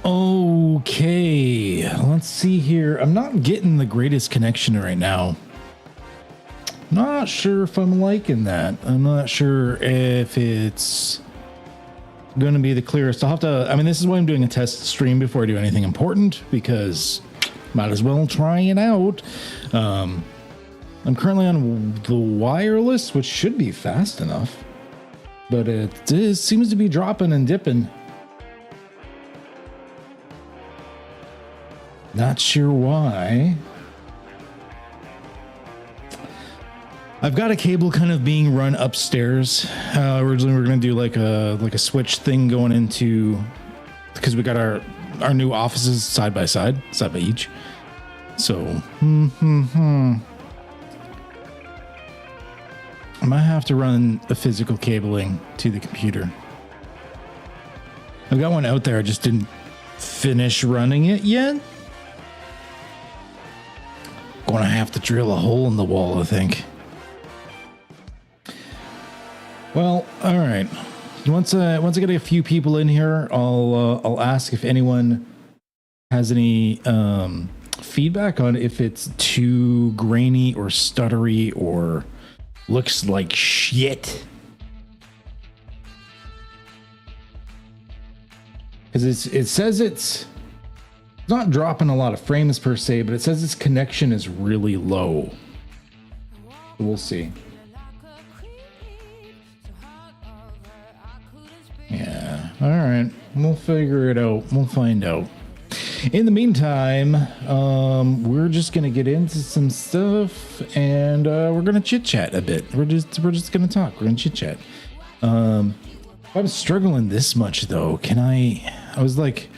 Okay, let's see here. I'm not getting the greatest connection right now. Not sure if I'm liking that. I'm not sure if it's going to be the clearest. I'll have to, I mean, this is why I'm doing a test stream before I do anything important, because might as well try it out. I'm currently on the wireless, which should be fast enough, but it seems to be dropping and dipping. Not sure why. I've got a cable kind of being run upstairs. Originally we were going to do like a switch thing going into, because we got our new offices side by each. So, I might have to run the physical cabling to the computer. I've got one out there. I just didn't finish running it yet. Gonna have to drill a hole in the wall, I think. Well, all right. Once I get a few people in here, I'll ask if anyone has any feedback on if it's too grainy or stuttery or looks like shit. Because it says it's not dropping a lot of frames per se, but it says its connection is really low. We'll see. Yeah, all right. We'll figure it out. We'll find out. In the meantime, we're just gonna get into some stuff, and we're gonna chit chat a bit. We're just gonna talk. We're gonna chit chat. I'm struggling this much though. I was like,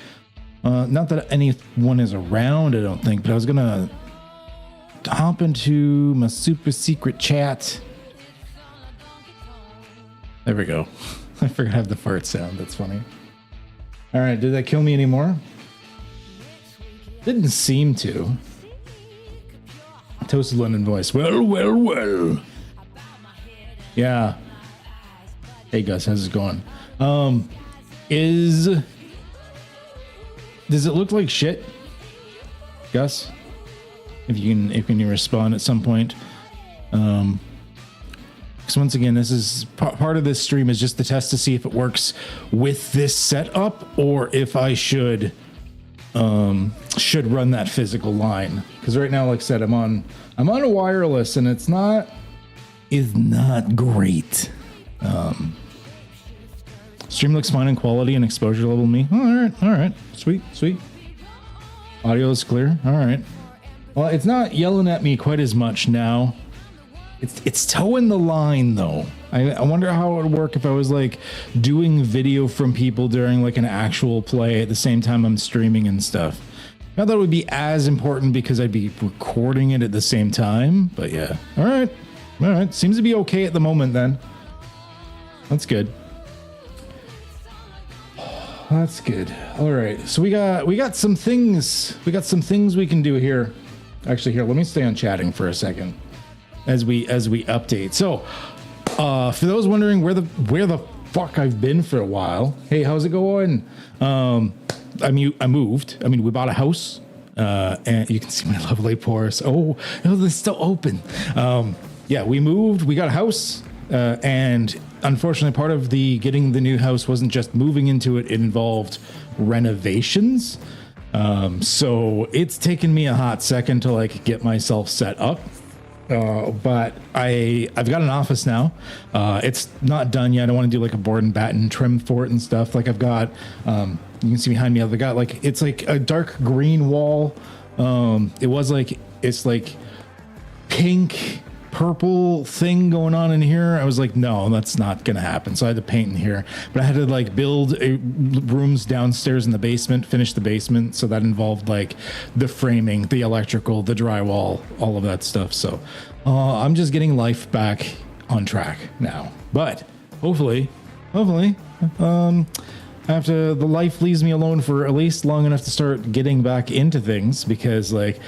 not that anyone is around, I don't think, but I was gonna hop into my super secret chat. There we go. I forgot to have the fart sound. That's funny. All right, did that kill me anymore? Didn't seem to. Toasted London voice. Well. Yeah. Hey Gus, how's it going? Does it look like shit, Gus? If you can respond at some point. Because once again, this is part of this stream is just the test to see if it works with this setup, or if I should run that physical line. Because right now, like I said, I'm on a wireless, and it's not great. Stream looks fine in quality and exposure level. Me, all right, sweet. Audio is clear. All right. Well, it's not yelling at me quite as much now. It's towing the line though. I wonder how it would work if I was like doing video from people during like an actual play at the same time I'm streaming and stuff. Not that it would be as important because I'd be recording it at the same time, but yeah. All right. Seems to be okay at the moment then. That's good. That's good. All right. So we got some things. We got some things we can do here. Actually, here, let me stay on chatting for a second as we update. So, for those wondering where the fuck I've been for a while. Hey, how's it going? I moved. I mean, we bought a house, and you can see my lovely pores. Oh, they're still open. Yeah, we moved. We got a house, and unfortunately, part of getting the new house wasn't just moving into it. It involved renovations. So it's taken me a hot second to like get myself set up. But I've got an office now. It's not done yet. I want to do like a board and batten trim for it and stuff. Like I've got, you can see behind me, I've got like, it's like a dark green wall. It's like pink, purple thing going on in here. I was like, no, that's not gonna happen. So I had to paint in here, but I had to like build rooms downstairs in the basement, finish the basement. So that involved like the framing, the electrical, the drywall, all of that stuff. So I'm just getting life back on track now, but hopefully after the life leaves me alone for at least long enough to start getting back into things, because like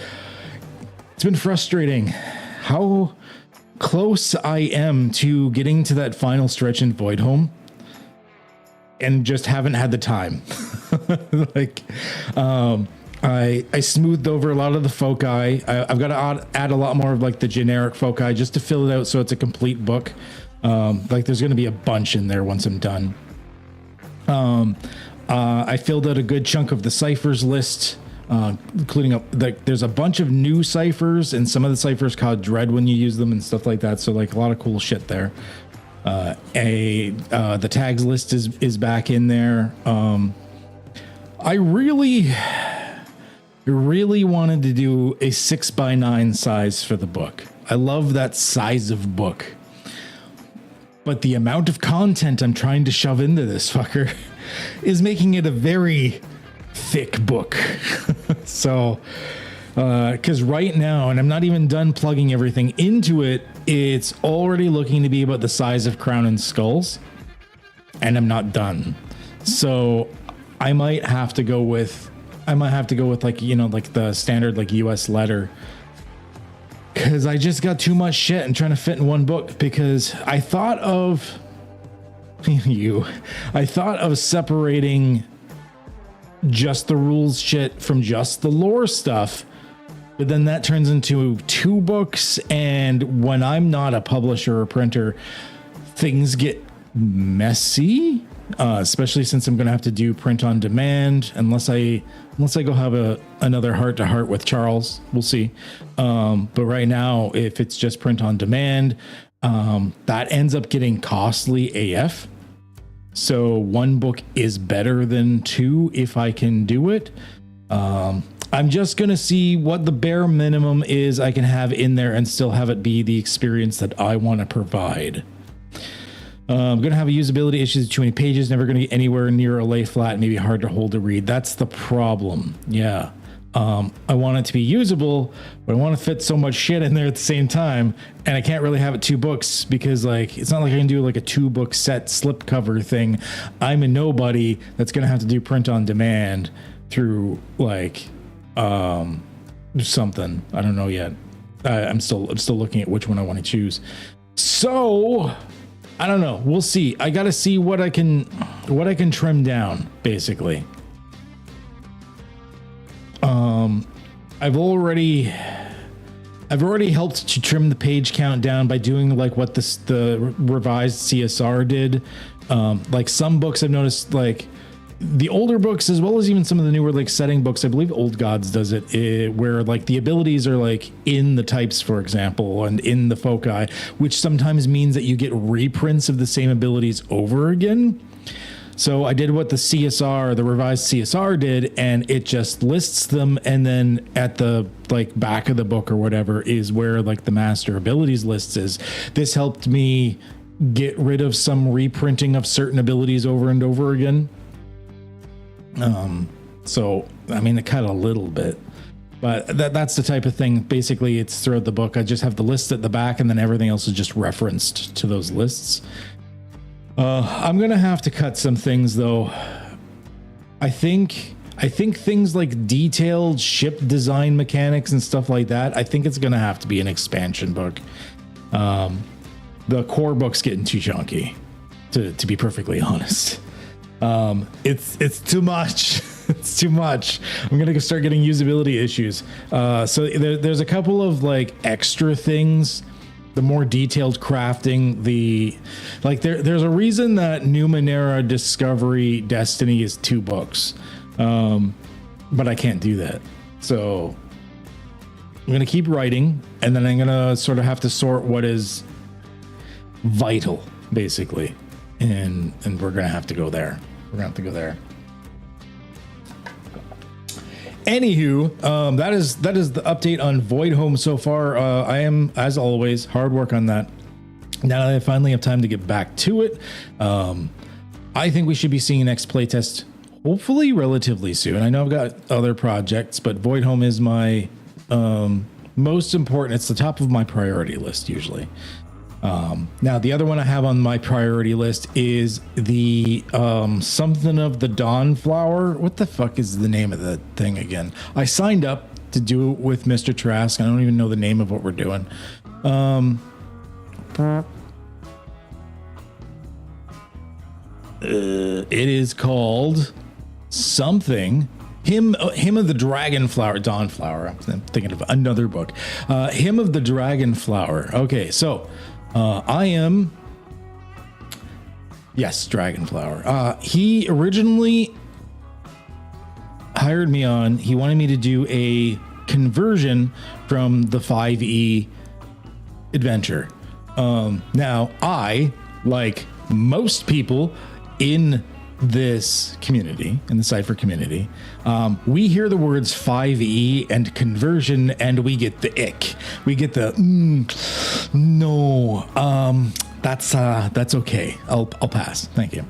it's been frustrating how close I am to getting to that final stretch in Voidhome and just haven't had the time. I smoothed over a lot of the foci. I've got to add a lot more of like the generic foci just to fill it out so it's a complete book. Like there's going to be a bunch in there once I'm done. I filled out a good chunk of the ciphers list, including there's a bunch of new ciphers, and some of the ciphers cause dread when you use them and stuff like that. So like a lot of cool shit there. The tags list is back in there. I really wanted to do a 6x9 size for the book. I love that size of book, but the amount of content I'm trying to shove into this fucker is making it a very thick book. So, because right now, and I'm not even done plugging everything into it, it's already looking to be about the size of Crown and Skulls, and I'm not done. So I might have to go with like, you know, like the standard like US letter, because I just got too much shit and trying to fit in one book. Because I thought of separating just the rules shit from just the lore stuff, but then that turns into 2 books, and when I'm not a publisher or printer, things get messy, especially since I'm gonna have to do print on demand unless I go have another heart to heart with Charles. We'll see. But right now, if it's just print on demand, that ends up getting costly AF. So 1 book is better than 2 if I can do it. I'm just going to see what the bare minimum is I can have in there and still have it be the experience that I want to provide. I'm going to have a usability issues, too many pages, never going to get anywhere near a lay flat, maybe hard to hold to read. That's the problem. Yeah. I want it to be usable, but I want to fit so much shit in there at the same time. And I can't really have it 2 books because like, it's not like I can do like a 2-book set slipcover thing. I'm a nobody that's going to have to do print on demand through like, something. I don't know yet. I'm still looking at which one I want to choose. So I don't know. We'll see. I got to see what I can trim down basically. I've already helped to trim the page count down by doing like what the revised CSR did. Like some books I've noticed, like the older books as well as even some of the newer like setting books, I believe Old Gods does it, where like the abilities are like in the types, for example, and in the foci, which sometimes means that you get reprints of the same abilities over again. So I did what the revised CSR did, and it just lists them, and then at the like back of the book or whatever is where like the master abilities lists is. This helped me get rid of some reprinting of certain abilities over and over again. So I mean, it cut a little bit, but that's the type of thing. Basically, it's throughout the book. I just have the list at the back, and then everything else is just referenced to those lists. I'm gonna have to cut some things though. I think things like detailed ship design mechanics and stuff like that, I think it's gonna have to be an expansion book. The core book's getting too chunky, to be perfectly honest. It's too much. It's too much. I'm gonna start getting usability issues. So there's a couple of like extra things. The more detailed crafting, there's a reason that Numenera, Discovery, Destiny is 2 books, but I can't do that. So going to keep writing, and then I'm going to sort of have to sort what is vital, basically. And we're going to have to go there. We're going to have to go there. Anywho, that is the update on Voidhome so far. I am, as always, hard work on that. Now that I finally have time to get back to it, I think we should be seeing next playtest hopefully relatively soon. I know I've got other projects, but Voidhome is my most important. It's the top of my priority list usually. Now the other one I have on my priority list is the something of the Dawnflower. What the fuck is the name of the thing again? I signed up to do it with Mr. Trask. I don't even know the name of what we're doing. It is called something. Hymn of the Dragonflower, Dawnflower. I'm thinking of another book. Hymn of the Dragonflower. Okay, so I am. Yes, Dragonflower. He originally hired me on. He wanted me to do a conversion from the 5e adventure. Now, I, like most people in this community, in the Cypher community, we hear the words 5e and conversion and we get the ick. We get the no. That's okay. I'll pass. Thank you.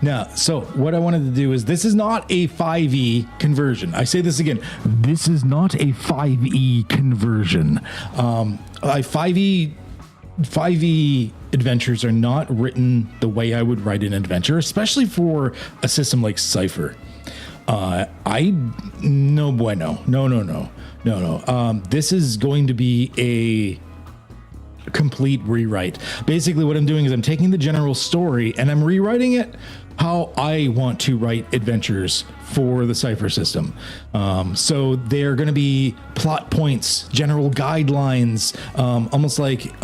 Now, so what I wanted to do is, this is not a 5e conversion. I say this again. This is not a 5e conversion. 5e adventures are not written the way I would write an adventure, especially for a system like Cypher. No bueno. No. This is going to be a complete rewrite. Basically what I'm doing is I'm taking the general story and I'm rewriting it how I want to write adventures for the Cypher system. So they're going to be plot points, general guidelines, almost like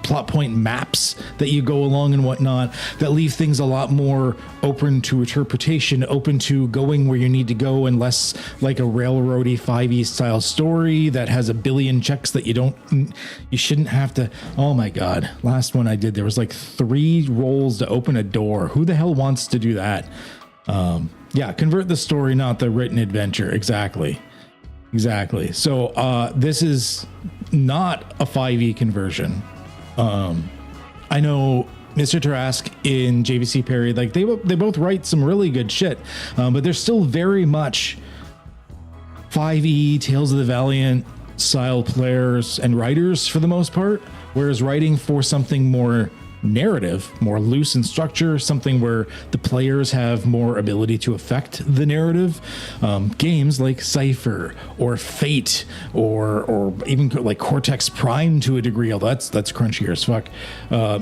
plot point maps that you go along and whatnot, that leave things a lot more open to interpretation, open to going where you need to go, and less like a railroady 5e style story that has a billion checks that you shouldn't have to. Oh my God. Last one I did, there was like 3 rolls to open a door. Who the hell wants to do that? Yeah, convert the story, not the written adventure. Exactly. So this is not a 5e conversion. I know Mr. Trask in JVC Perry, like they both write some really good shit, but they're still very much 5e Tales of the Valiant style players and writers for the most part, whereas writing for something more narrative, more loose in structure, something where the players have more ability to affect the narrative, games like Cypher or Fate or even like Cortex Prime to a degree, although that's crunchier as fuck,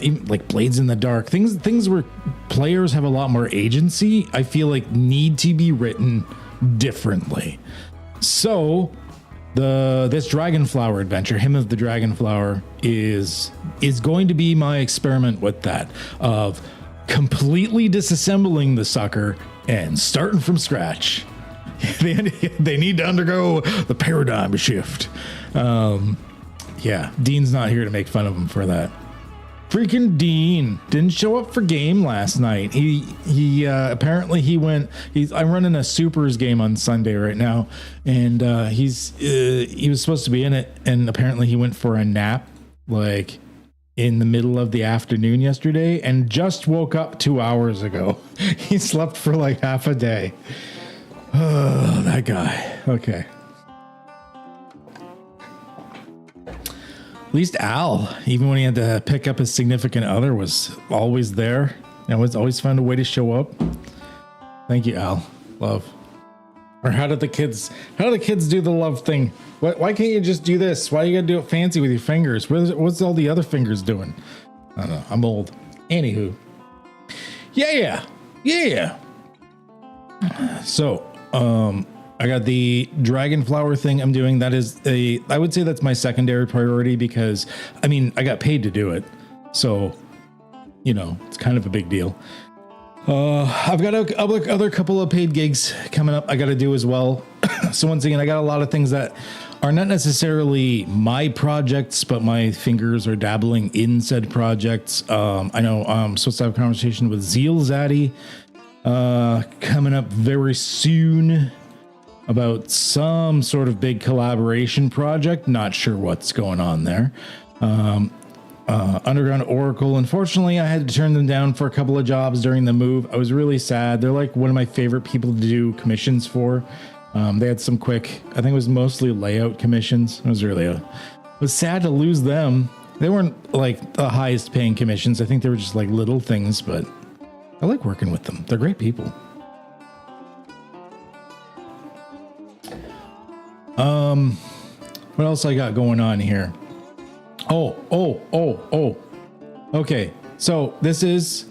even like Blades in the Dark, things where players have a lot more agency, I feel like need to be written differently. So this Dragonflower adventure, Hymn of the Dragonflower, is going to be my experiment with that, of completely disassembling the sucker and starting from scratch. They need to undergo the paradigm shift. Yeah, Dean's not here to make fun of him for that. Freaking Dean didn't show up for game last night. He apparently he went. I'm running a supers game on Sunday right now, and he was supposed to be in it, and apparently he went for a nap like in the middle of the afternoon yesterday, and just woke up 2 hours ago. He slept for like half a day. Oh, that guy. Okay. At least Al, even when he had to pick up his significant other, was always there and was always found a way to show up. Thank you, Al. Love. Or how do the kids do the love thing? Why can't you just do this? Why you gotta do it fancy with your fingers? What's all the other fingers doing? I don't know. I'm old. Anywho. Yeah. So, I got the Dragonflower thing I'm doing. That is I would say that's my secondary priority, because I mean, I got paid to do it. So, it's kind of a big deal. I've got other couple of paid gigs coming up I got to do as well. So once again, I got a lot of things that are not necessarily my projects, but my fingers are dabbling in said projects. I know I'm supposed to have a conversation with Zeal Zaddy coming up very soon about some sort of big collaboration project. Not sure what's going on there. Underground Oracle, unfortunately, I had to turn them down for a couple of jobs during the move. I was really sad. They're like one of my favorite people to do commissions for. They had some quick, I think it was mostly layout commissions. It was sad to lose them. They weren't like the highest paying commissions. I think they were just like little things, but I like working with them. They're great people. What else I got going on here? Oh. Okay, so this is,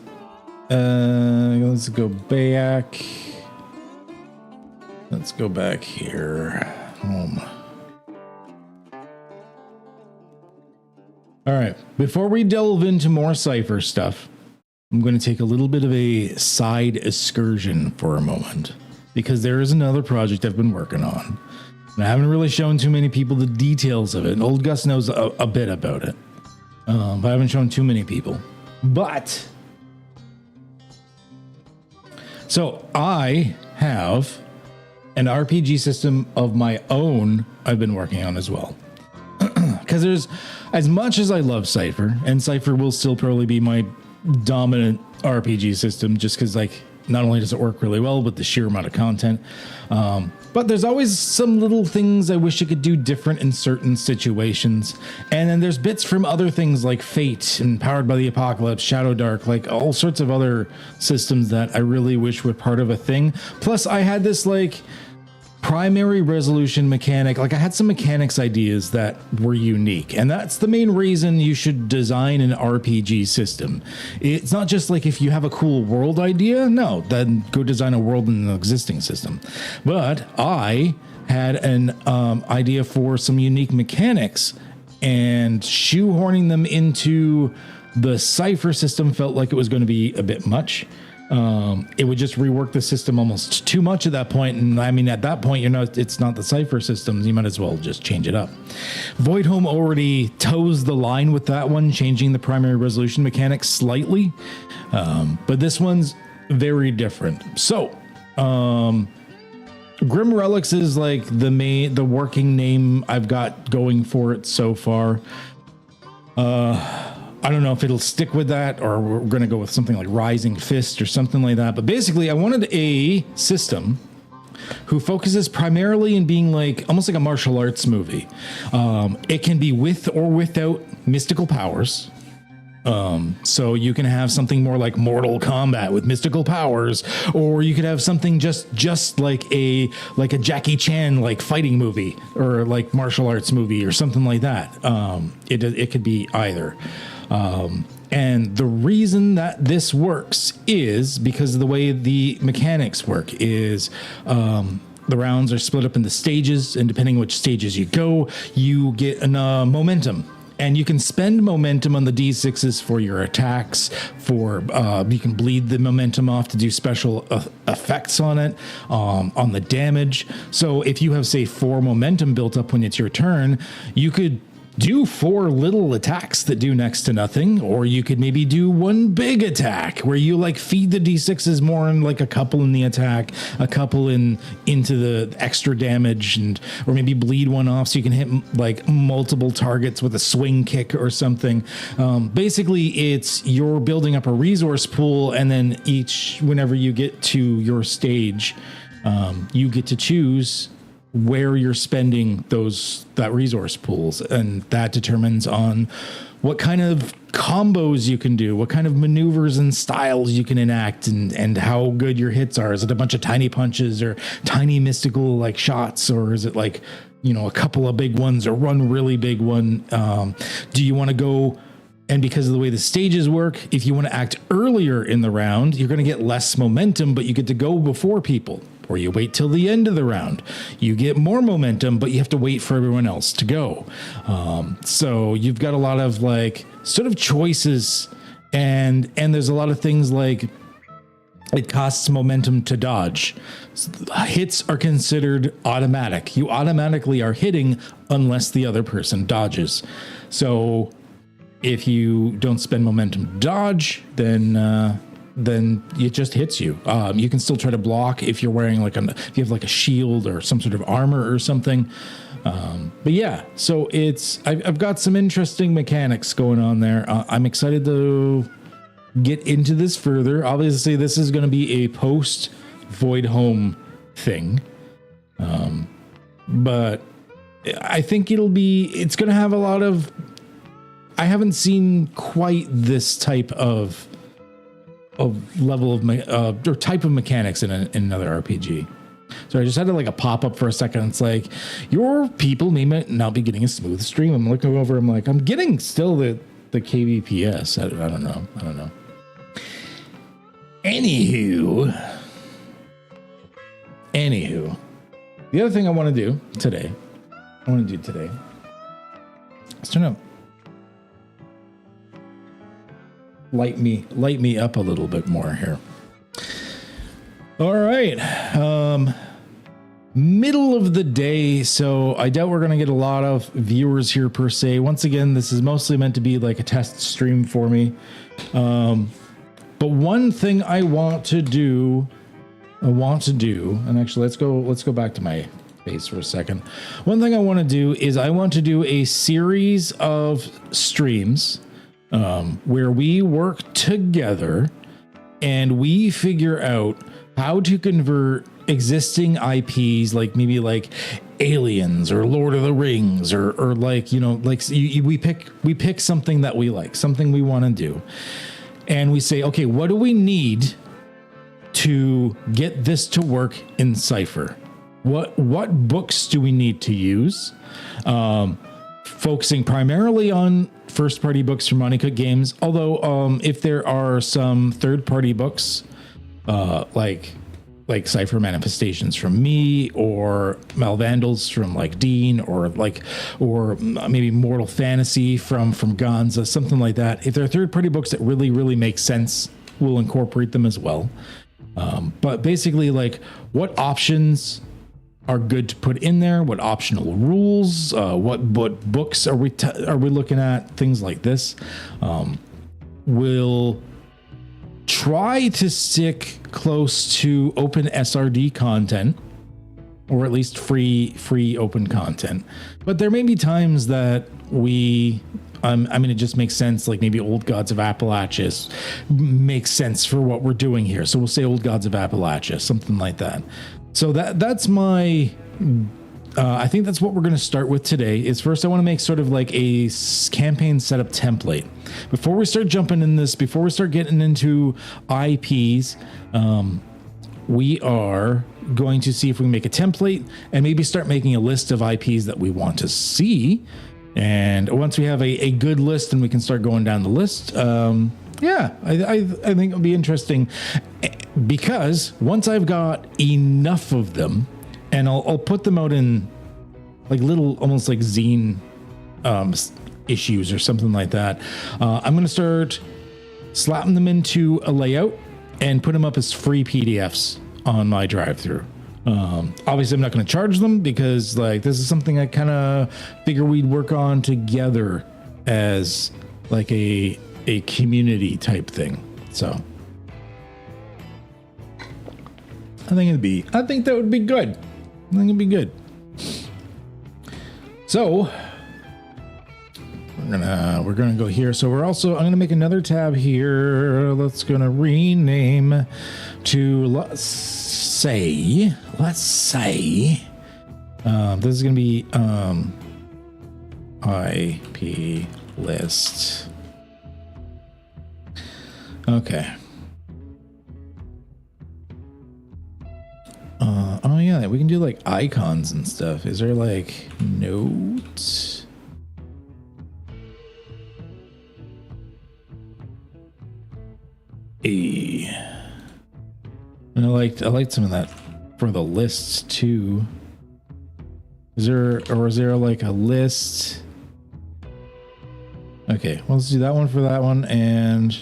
let's go back. Let's go back here. Home. All right, before we delve into more Cypher stuff, I'm going to take a little bit of a side excursion for a moment, because there is another project I've been working on. And I haven't really shown too many people the details of it. And Old Gus knows a bit about it, but I haven't shown too many people. But, so I have an RPG system of my own I've been working on as well. Because there's, as much as I love Cypher, and Cypher will still probably be my dominant RPG system, just because, like, not only does it work really well with the sheer amount of content, but there's always some little things I wish it could do different in certain situations. And then there's bits from other things like Fate and Powered by the Apocalypse, Shadow Dark, like all sorts of other systems that I really wish were part of a thing. Plus, I had this like primary resolution mechanic. Like I had some mechanics ideas that were unique, and that's the main reason you should design an RPG system. It's not just like if you have a cool world idea, no, then go design a world in an existing system. But I had an idea for some unique mechanics, and shoehorning them into the Cypher system felt like it was going to be a bit much. It would just rework the system almost too much at that point. And I mean, at that point, it's not the Cypher systems. You might as well just change it up. Voidhome already toes the line with that one, changing the primary resolution mechanics slightly. But this one's very different. So, Grim Relics is like the working name I've got going for it so far. I don't know if it'll stick with that, or we're going to go with something like Rising Fist or something like that. But basically, I wanted a system who focuses primarily in being like almost like a martial arts movie. It can be with or without mystical powers. So you can have something more like Mortal Kombat with mystical powers, or you could have something just like a Jackie Chan like fighting movie, or like martial arts movie or something like that. It could be either. And the reason that this works is because of the way the mechanics work is, the rounds are split up into stages, and depending which stages you go, you get an momentum. And you can spend momentum on the D6s for your attacks, you can bleed the momentum off to do special effects on it, on the damage. So if you have, say, 4 momentum built up when it's your turn, you could do 4 little attacks that do next to nothing, or you could maybe do 1 big attack where you like feed the D6s more, and like a couple in the attack, a couple into the extra damage, or maybe bleed one off so you can hit like multiple targets with a swing kick or something. Basically, you're building up a resource pool, and then whenever you get to your stage, you get to choose where you're spending that resource pools, and that determines on what kind of combos you can do, what kind of maneuvers and styles you can enact, and how good your hits are. Is it a bunch of tiny punches or tiny mystical like shots, or is it like, a couple of big ones or one really big one? Do you want to go? And because of the way the stages work, if you want to act earlier in the round, you're going to get less momentum, but you get to go before people. Or you wait till the end of the round. You get more momentum, but you have to wait for everyone else to go. So you've got a lot of like sort of choices, and there's a lot of things like It costs momentum to dodge. Hits are considered automatic. You automatically are hitting unless the other person dodges. So if you don't spend momentum to dodge, then it just hits you. You can still try to block if you're wearing if you have like a shield or some sort of armor or something. But yeah, so I've got some interesting mechanics going on there. I'm excited to get into this further. Obviously, this is going to be a post Voidhome thing. But I think it's going to have a lot of, I haven't seen quite this type of level of, or type of mechanics in another RPG. So I just had a pop-up for a second. It's like, your people may not be getting a smooth stream. I'm looking over, I'm like, I'm getting still the kbps. I don't know. Anywho, the other thing I want to do today is turn up, light me up a little bit more here. All right, middle of the day, so I doubt we're going to get a lot of viewers here per se. Once again, this is mostly meant to be like a test stream for me. But one thing I want to do, and actually let's go back to my face for a second. One thing I want to do is I want to do a series of streams where we work together and we figure out how to convert existing IPs, like maybe like Aliens or Lord of the Rings or we pick something that we like, something we want to do. And we say, okay, what do we need to get this to work in Cypher? What books do we need to use? Focusing primarily on first-party books from Moneycook Games. Although, if there are some third-party books, like Cypher Manifestations from me, or Malvandals from like Dean, or maybe Mortal Fantasy from Gonza, something like that. If there are third-party books that really, really make sense, we'll incorporate them as well. But basically, what options are good to put in there? What optional rules? What books are we looking at? Things like this. We'll try to stick close to open SRD content, or at least free open content. But there may be times that it just makes sense, like maybe Old Gods of Appalachia makes sense for what we're doing here. So we'll say Old Gods of Appalachia, something like that. So that's my, I think that's what we're going to start with today. Is first I want to make sort of like a campaign setup template. Before we start jumping in this, before we start getting into IPs, we are going to see if we can make a template and maybe start making a list of IPs that we want to see. And once we have a good list and we can start going down the list, I think it'll be interesting, because once I've got enough of them, and I'll put them out in like little, almost like zine issues or something like that. I'm going to start slapping them into a layout and put them up as free PDFs on my drive-through. Obviously I'm not going to charge them, because this is something I kind of figure we'd work on together as like a community type thing. So I think that would be good. I think it'd be good. So we're gonna go here. So I'm gonna make another tab here. Let's gonna rename to let's say this is gonna be IP list. Okay. Oh yeah, we can do like icons and stuff. Is there like notes? And I liked some of that for the lists too. Is there like a list? Okay, well, let's do that one for that one, and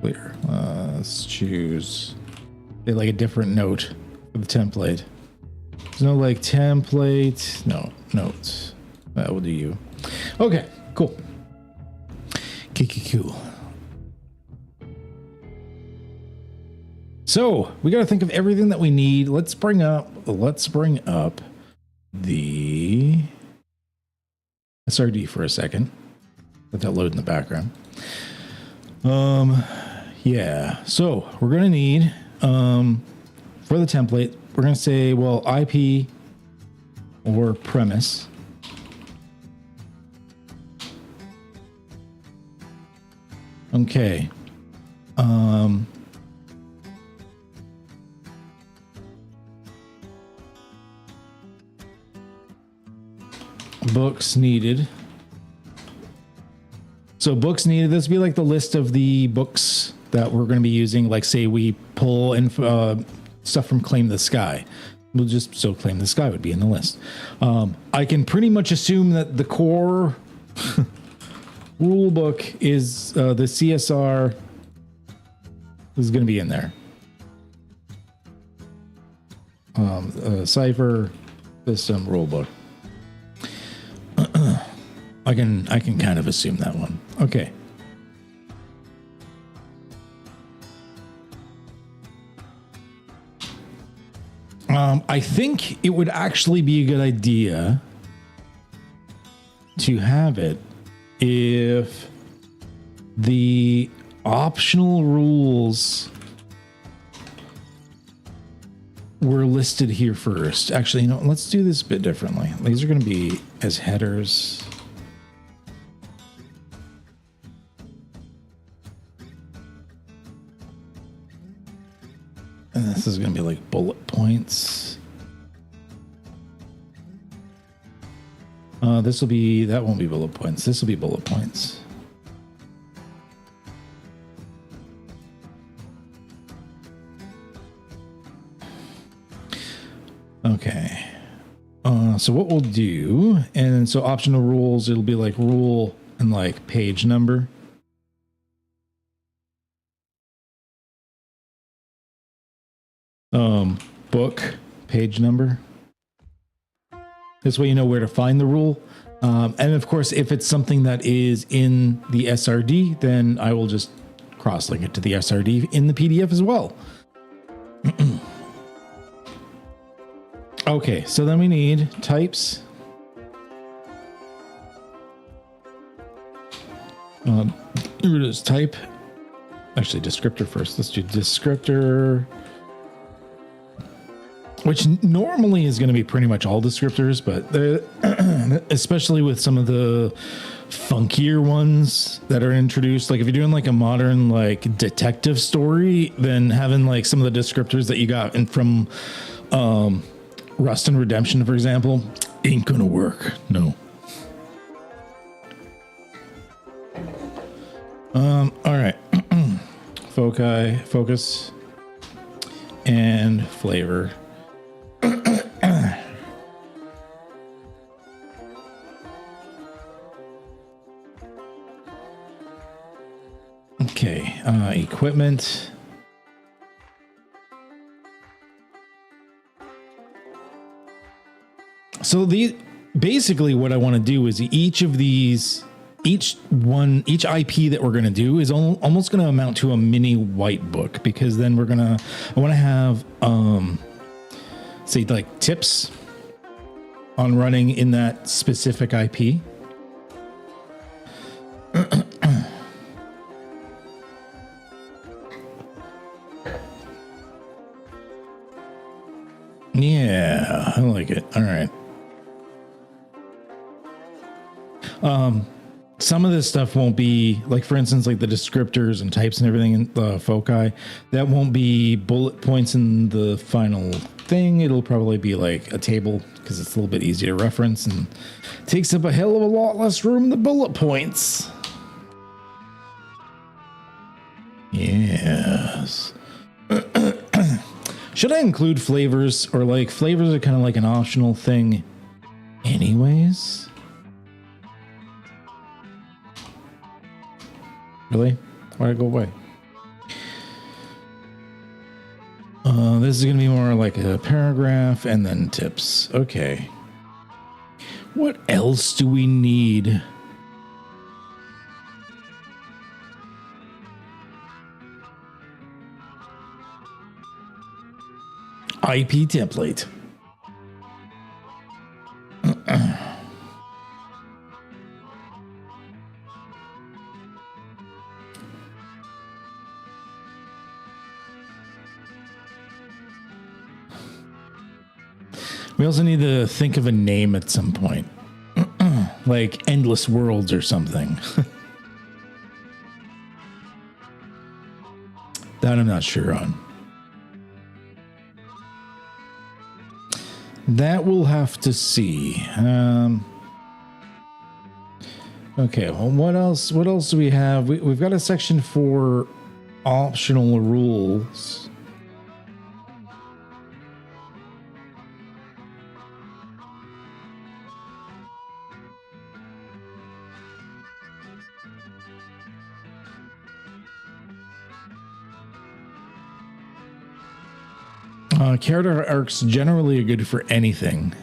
clear. Let's choose They like a different note for the template. There's no like template. No, notes. That will do you. Okay, cool. Cool. So we got to think of everything that we need. Let's bring up the SRD for a second. Let that load in the background. Yeah. So we're gonna need for the template, we're gonna say, well, IP or premise. Okay. Books needed. So books needed, this would be like the list of the books that we're going to be using. Like say we pull in stuff from Claim the Sky. We'll just, so Claim the Sky would be in the list. I can pretty much assume that the core rule book is the CSR is going to be in there. Cypher system rule book. I can kind of assume that one. Okay. I think it would actually be a good idea to have it if the optional rules were listed here first. Actually, you know, let's do this a bit differently. These are going to be as headers. And this is going to be like bullet points. This will be, that won't be bullet points. This will be bullet points. Okay. So what we'll do, and so optional rules, it'll be like rule and like page number. Book page number. This way you know where to find the rule. And of course, if it's something that is in the SRD, then I will just cross-link it to the SRD in the PDF as well. Okay, so then we need types. Here it is, type. Actually, descriptor first. Let's do descriptor. Which normally is going to be pretty much all descriptors, but especially with some of the funkier ones that are introduced. Like if you're doing like a modern like detective story, then having like some of the descriptors that you got in from Rust and Redemption, for example, ain't gonna work. No. All right. Focus, and flavor. Okay, equipment. So basically what I want to do is each of these, each IP that we're going to do is almost going to amount to a mini white book, because then I want to have, say like tips on running in that specific IP. Yeah, I like it. All right. Some of this stuff won't be, like for instance, like the descriptors and types and everything in the foci, that won't be bullet points in the final thing. It'll probably be like a table, because it's a little bit easier to reference and takes up a hell of a lot less room than bullet points. Yes. Should I include flavors, or like flavors are kind of like an optional thing anyways? Really? Why'd it go away? this is going to be more like a paragraph and then tips. Okay. What else do we need? IP template. We also need to think of a name at some point. Like Endless Worlds or something. That I'm not sure on. That we'll have to see. Okay, well, what else do we have? We've got a section for optional rules. Character arcs generally are good for anything.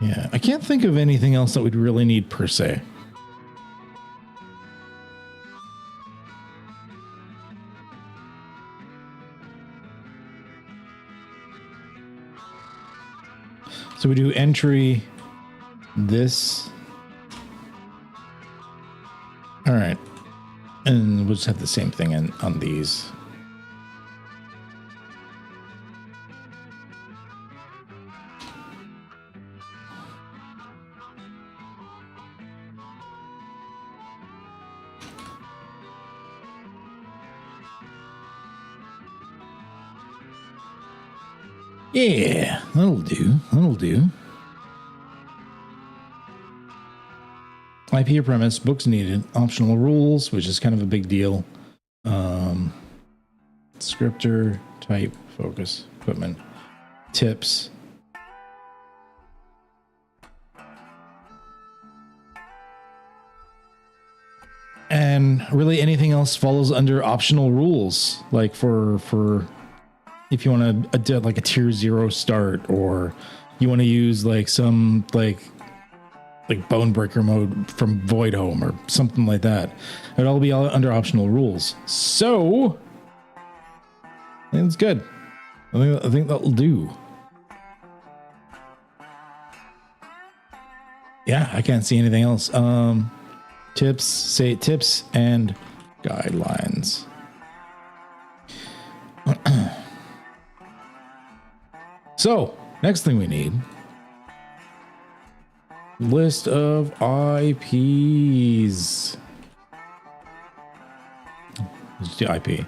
Yeah, I can't think of anything else that we'd really need per se. So we do entry, this. All right. And we'll just have the same thing on these. Yeah, that'll do. That'll do. IP or premise, books needed, optional rules, which is kind of a big deal. Scripter, type, focus, equipment, tips. And really anything else follows under optional rules, like for if you want to do like a tier 0 start, or you want to use like some like bone breaker mode from Voidhome or something like that. It'll all be under optional rules. So I think it's good. I think that'll do. Yeah, I can't see anything else. Tips, say tips and guidelines. So, next thing we need, list of IPs. Let's do IP.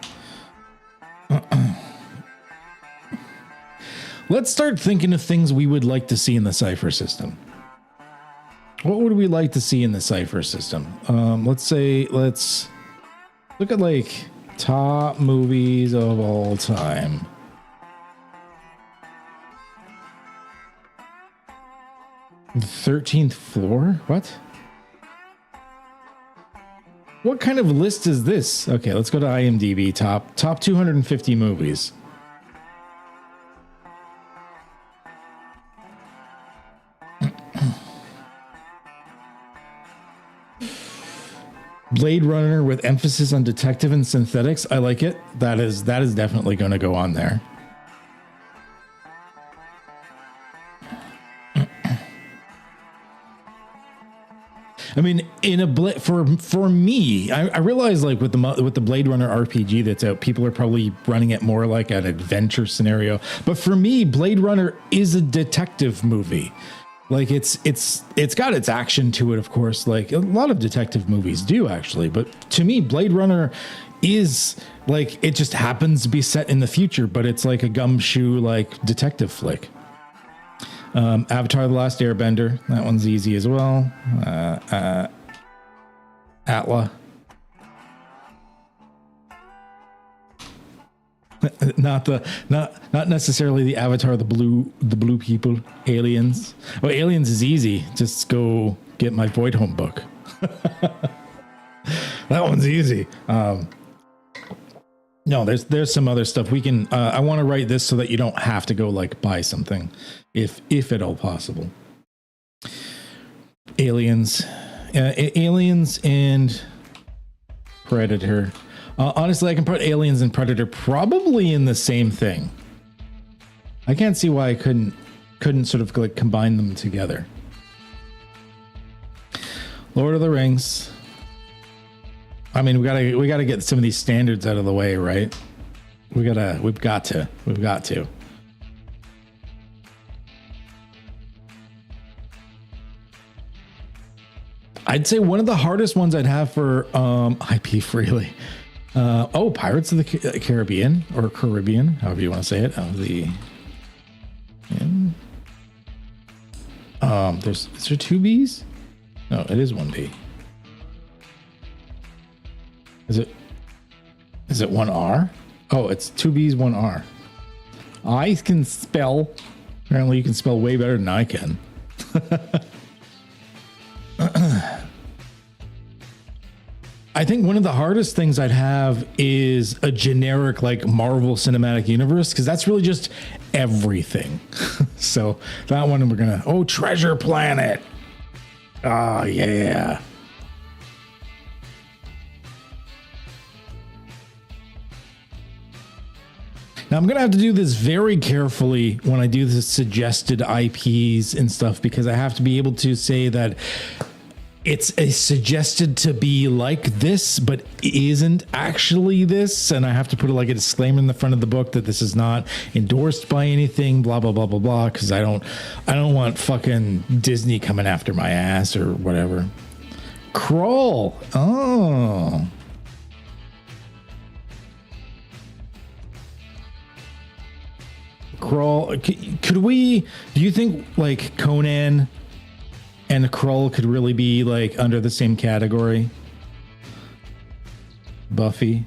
Let's start thinking of things we would like to see in the Cypher system. What would we like to see in the Cypher system? Let's look at like top movies of all time. The 13th floor? What? What kind of list is this? Okay, let's go to IMDb. Top 250 movies. Blade Runner with emphasis on detective and synthetics. I like it. That is definitely going to go on there. I mean, for me, I realize like with the Blade Runner RPG that's out, people are probably running it more like an adventure scenario. But for me, Blade Runner is a detective movie. Like it's got its action to it, of course, like a lot of detective movies do actually. But to me, Blade Runner is like, it just happens to be set in the future, but it's like a gumshoe like detective flick. Avatar: The Last Airbender. That one's easy as well. Atla. Not necessarily the Avatar, the blue people, Aliens. Well, Aliens is easy. Just go get my Voidhome book. That one's easy. No, there's some other stuff we can. I want to write this so that you don't have to go like buy something, if at all possible. Aliens, aliens and Predator. Honestly, I can put aliens and Predator probably in the same thing. I can't see why I couldn't sort of like combine them together. Lord of the Rings. I mean, we gotta get some of these standards out of the way, right? We've got to. I'd say one of the hardest ones I'd have for IP freely. Pirates of the Caribbean, or Caribbean, however you want to say it. Is there two B's? No, it is one B. Is it one R? Oh, it's two B's, one R. I can spell. Apparently you can spell way better than I can. I think one of the hardest things I'd have is a generic like Marvel Cinematic Universe, because that's really just everything. So that one we're gonna, Treasure Planet. Oh yeah. Now I'm gonna have to do this very carefully when I do the suggested IPs and stuff, because I have to be able to say that it's a suggested to be like this, but isn't actually this. And I have to put like a disclaimer in the front of the book that this is not endorsed by anything, blah, blah, blah, blah, blah. Cause I don't want fucking Disney coming after my ass or whatever. Crawl. Oh. Crawl. Could we, do you think like Conan and Krull could really be like under the same category? Buffy.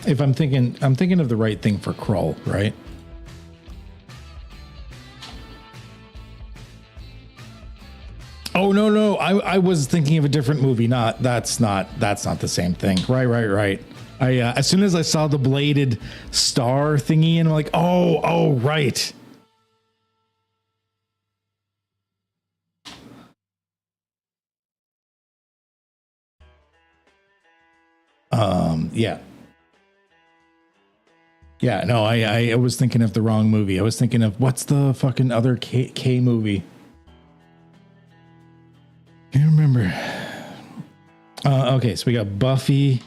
If I'm thinking of the right thing for Krull, right? Oh no, I was thinking of a different movie. That's not the same thing. Right. I as soon as I saw the bladed star thingy, and I'm like, oh right. Yeah, no, I was thinking of the wrong movie. I was thinking of, what's the fucking other K movie? Can't remember. Okay, so we got Buffy,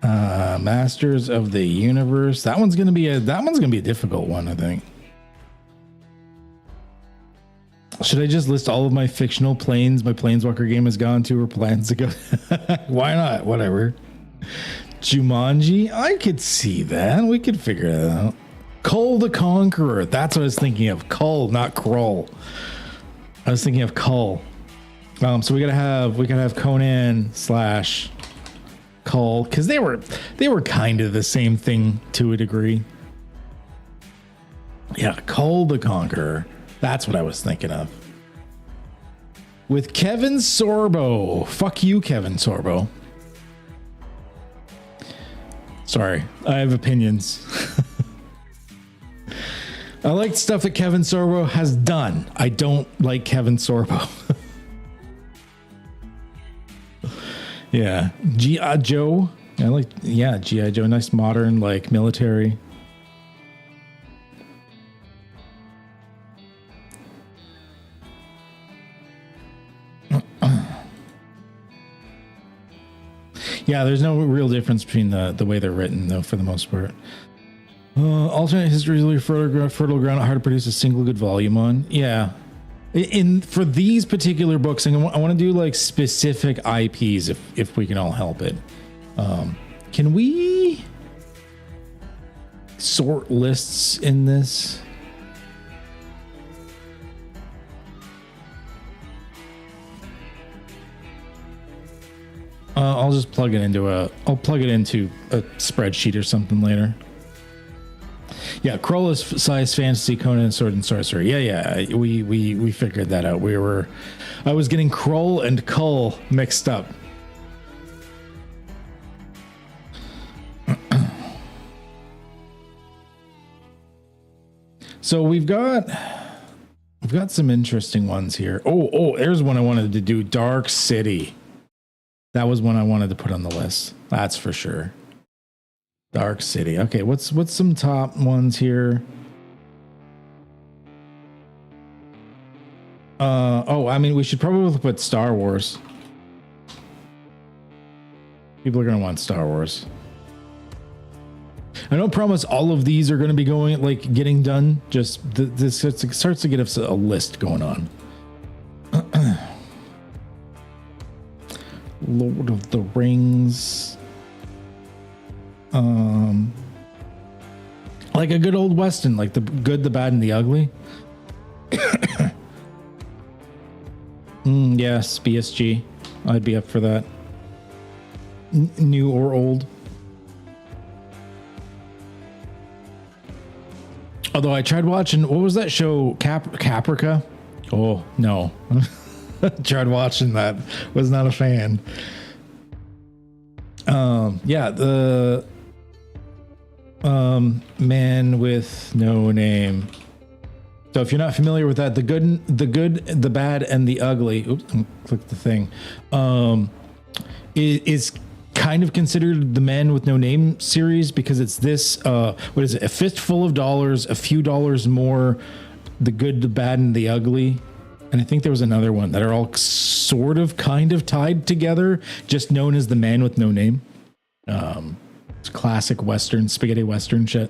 Masters of the Universe. That one's gonna be a difficult one, I think. Should I just list all of my fictional planes my Planeswalker game has gone to or plans to go? Why not? Whatever. Jumanji, I could see that. We could figure it out. Kull the Conqueror. That's what I was thinking of. Kull, not Krull. I was thinking of Kull. So we gotta have Conan / Kull, because they were kind of the same thing to a degree. Yeah, Kull the Conqueror. That's what I was thinking of. With Kevin Sorbo. Fuck you, Kevin Sorbo. Sorry, I have opinions. I like stuff that Kevin Sorbo has done. I don't like Kevin Sorbo. Yeah, G.I. Joe. I like, G.I. Joe. Nice modern, like military. Yeah, there's no real difference between the way they're written, though, for the most part. Alternate history is really fertile ground, hard to produce a single good volume on. Yeah. For these particular books, I want to do like specific IPs if we can all help it. Can we sort lists in this? I'll just plug it into a spreadsheet or something later. Yeah, Krull is size fantasy, Conan sword and sorcery. Yeah, we figured that out. I was getting Krull and Kull mixed up. So we've got some interesting ones here. Oh, there's one I wanted to do. Dark City. That was one I wanted to put on the list. That's for sure. Dark City. Okay, what's some top ones here? I mean, we should probably put Star Wars. People are going to want Star Wars. I don't promise all of these are going to be going, like, getting done. Just this starts to get us a list going on. Lord of the Rings. Like a good old Western, like the good, the bad, and the ugly. Yes, BSG. I'd be up for that. New or old. Although I tried watching, what was that show? Caprica? Oh, no. Tried watching that. Was not a fan. The Man with No Name. So if you're not familiar with that, the good, the bad, and the ugly. Oops, click the thing. Is kind of considered the Man with No Name series because it's this. What is it? A fistful of dollars, a few dollars more. The good, the bad, and the ugly. And I think there was another one that are all sort of, kind of tied together, just known as the Man with No Name. It's classic Western, spaghetti Western shit.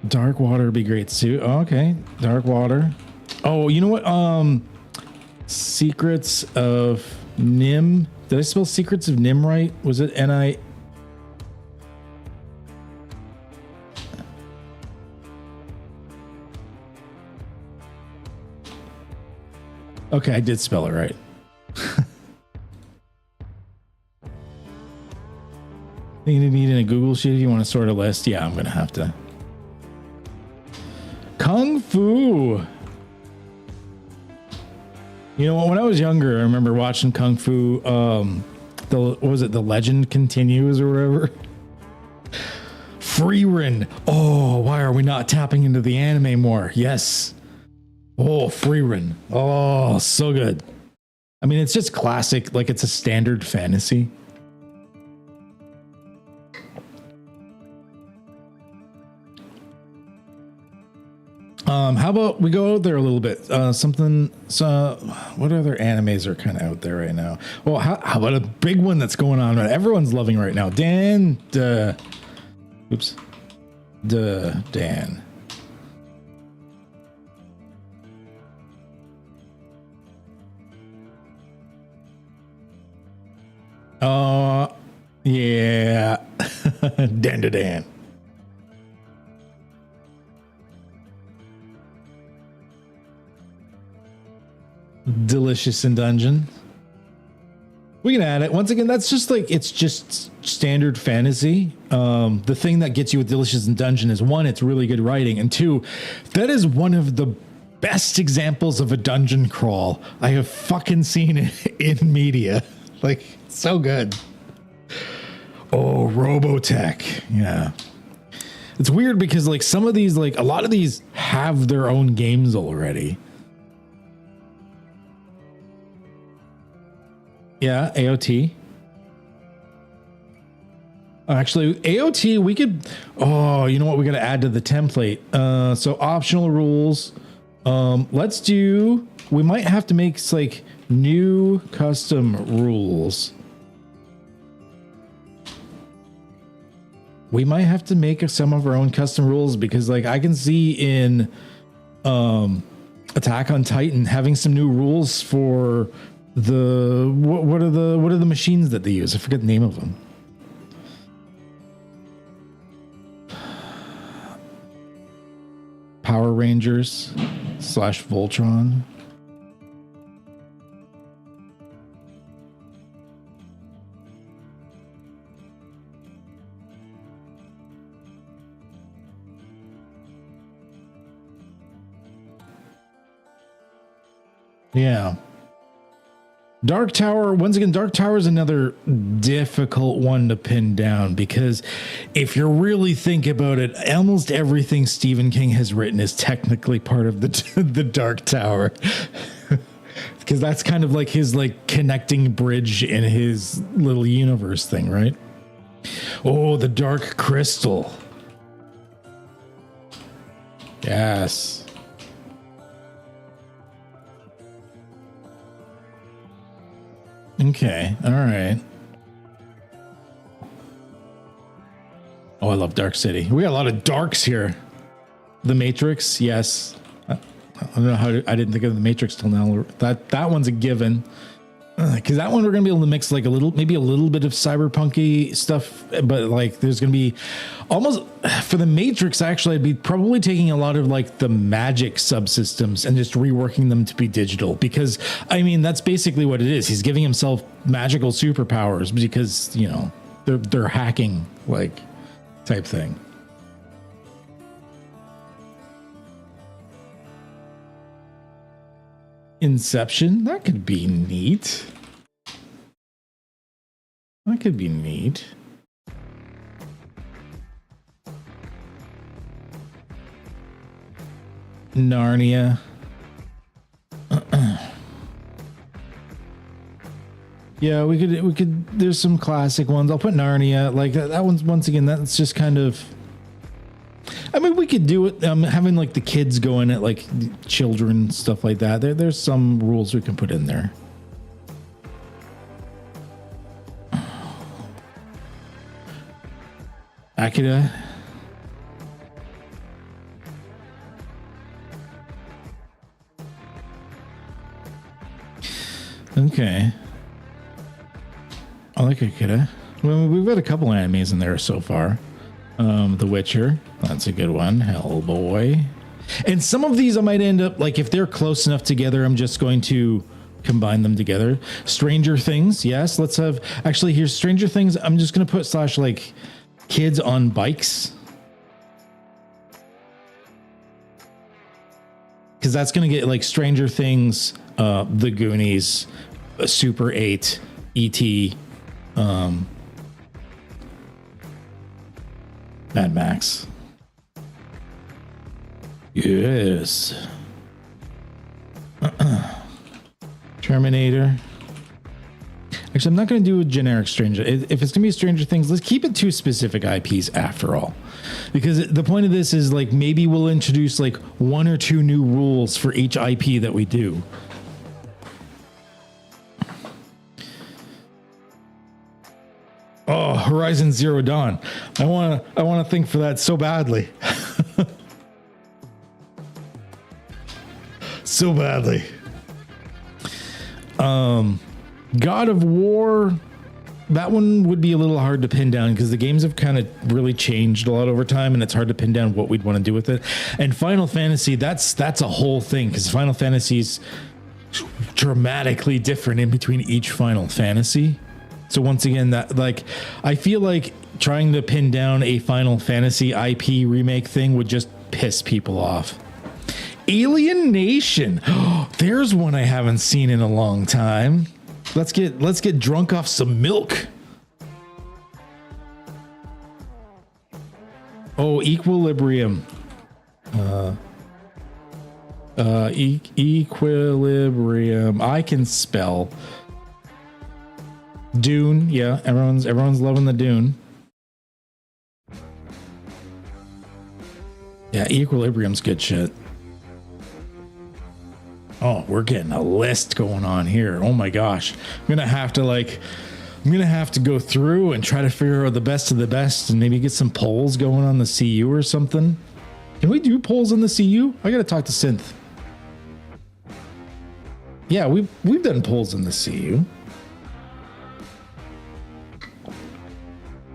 Dark Water would be great too. Oh, okay, Dark Water. Oh, you know what? Secrets of Nim. Did I spell Secrets of Nim right? Was it N-I? Okay, I did spell it right. You need in a Google sheet if you want to sort a list. Yeah, I'm gonna have to. Kung Fu. You know, when I was younger, I remember watching Kung Fu. What was it? The Legend Continues or whatever. Freerin. Oh, why are we not tapping into the anime more? Yes. Oh, Freerin. Oh, so good. I mean, it's just classic. Like, it's a standard fantasy. How about we go out there a little bit? What other animes are kind of out there right now? Well, how about a big one that's going on that everyone's loving right now? Dan. Yeah. Dan. Delicious in Dungeon. We can add it. Once again, that's just like, it's just standard fantasy. The thing that gets you with Delicious in Dungeon is, one, it's really good writing, and two, that is one of the best examples of a dungeon crawl I have fucking seen in media. Like, so good. Oh, Robotech. Yeah. It's weird because, like, some of these, like, a lot of these have their own games already. Yeah, AOT. Actually, AOT, we could... Oh, you know what? We got to add to the template. So optional rules. Let's do... We might have to make, like, new custom rules. We might have to make some of our own custom rules because, like, I can see in Attack on Titan having some new rules for... what are the machines that they use? I forget the name of them. Power Rangers / Voltron. Yeah. Dark Tower, once again, Dark Tower is another difficult one to pin down because if you really think about it, almost everything Stephen King has written is technically part of the Dark Tower. Because that's kind of like his like connecting bridge in his little universe thing, right? Oh, the Dark Crystal. Yes. Okay, all right. Oh, I love Dark City. We got a lot of darks here. The Matrix, yes. I don't know how I didn't think of the Matrix till now. That one's a given. Because that one we're gonna be able to mix like maybe a little bit of cyberpunky stuff, but like there's gonna be almost for the Matrix. Actually, I'd be probably taking a lot of like the magic subsystems and just reworking them to be digital. Because I mean that's basically what it is. He's giving himself magical superpowers because you know they're hacking like type thing. Inception, that could be neat. That could be neat. Narnia. Yeah, we could there's some classic ones. I'll put Narnia. Like that one's once again, that's just kind of I mean, we could do it. Having like the kids go in it, like children, stuff like that. There's some rules we can put in there. Akira. Okay. I like Akira. Well, we've got a couple animes in there so far. The Witcher, that's a good one. Hellboy. And some of these I might end up, like if they're close enough together, I'm just going to combine them together. Stranger Things, yes. Let's have, actually here's Stranger Things. I'm just going to put slash like kids on bikes. Because that's going to get like Stranger Things, The Goonies, Super 8, E.T., Mad Max. Yes. Terminator. Actually, I'm not going to do a generic Stranger. If it's going to be Stranger Things, let's keep it to specific IPs after all. Because the point of this is like maybe we'll introduce like 1 or 2 new rules for each IP that we do. Oh, Horizon Zero Dawn. I want to think for that so badly. So badly. God of War, that one would be a little hard to pin down because the games have kind of really changed a lot over time and it's hard to pin down what we'd want to do with it. And Final Fantasy, that's a whole thing because Final Fantasy's dramatically different in between each Final Fantasy. So once again, that like I feel like trying to pin down a Final Fantasy IP remake thing would just piss people off. Alien Nation. There's one I haven't seen in a long time. Let's get drunk off some milk. Oh, Equilibrium. Equilibrium. I can spell. Dune, yeah, everyone's loving the Dune. Yeah, Equilibrium's good shit. Oh, we're getting a list going on here. Oh my gosh. I'm gonna have to go through and try to figure out the best of the best and maybe get some polls going on the CU or something. Can we do polls on the CU? I gotta talk to Synth. Yeah, we've done polls in the CU.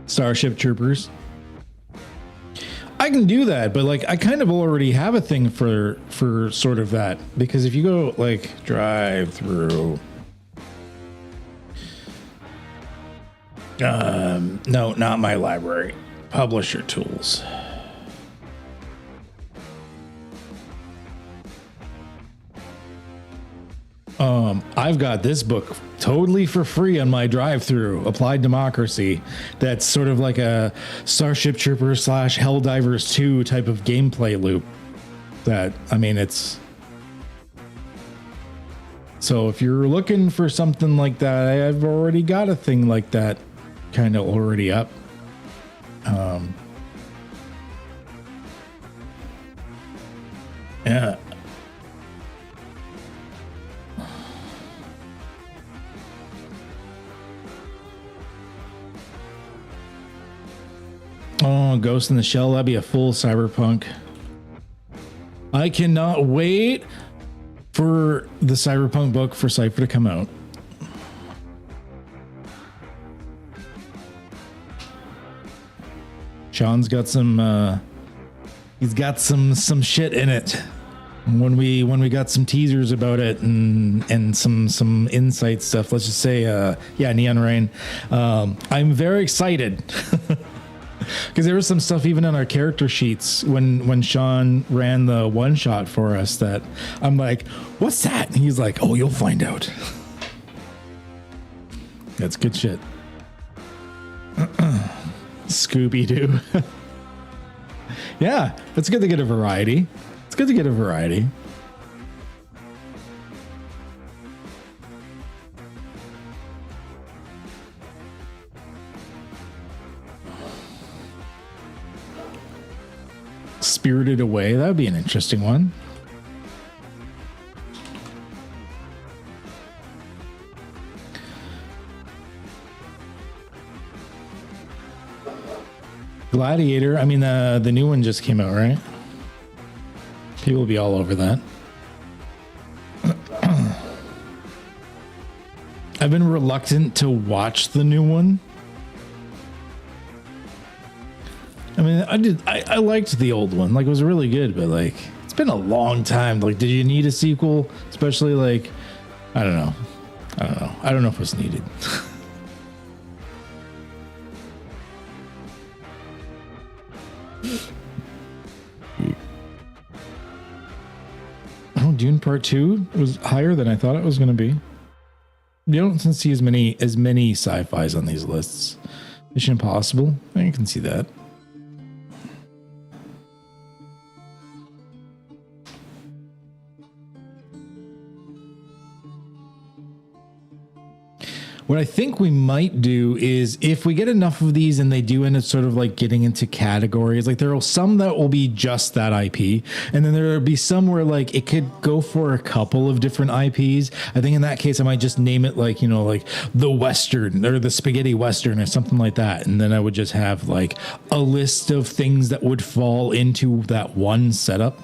Starship Troopers. I can do that, but like I kind of already have a thing for sort of that because if you go like drive through, no, not my library, publisher tools. I've got this book totally for free on my drive-through, Applied Democracy. That's sort of like a Starship Troopers / Helldivers 2 type of gameplay loop. That, I mean, it's... So if you're looking for something like that, I've already got a thing like that kind of already up. Yeah. Oh, Ghost in the Shell, that'd be a full cyberpunk. I cannot wait for the cyberpunk book for Cypher to come out. Sean's got some he's got some shit in it. When we got some teasers about it and some insight stuff, let's just say yeah, Neon Rain. I'm very excited. Because there was some stuff even on our character sheets when Sean ran the one shot for us that I'm like, what's that? And he's like, oh, you'll find out. That's good shit. Scooby-Doo. Yeah, it's good to get a variety. It's good to get a variety. Spirited Away, that would be an interesting one. Gladiator, I mean the new one just came out, right? People will be all over that. I've been reluctant to watch the new one. I mean, I liked the old one. Like, it was really good, but like, it's been a long time. Like, did you need a sequel? Especially like, I don't know. I don't know if it's needed. Oh, Dune Part 2 was higher than I thought it was going to be. You don't see as many sci-fis on these lists. Mission Impossible, you can see that. What I think we might do is if we get enough of these and they do end up sort of like getting into categories, like there are some that will be just that IP. And then there will be some where like it could go for a couple of different IPs. I think in that case, I might just name it like, you know, like the Western or the Spaghetti Western or something like that. And then I would just have like a list of things that would fall into that one setup.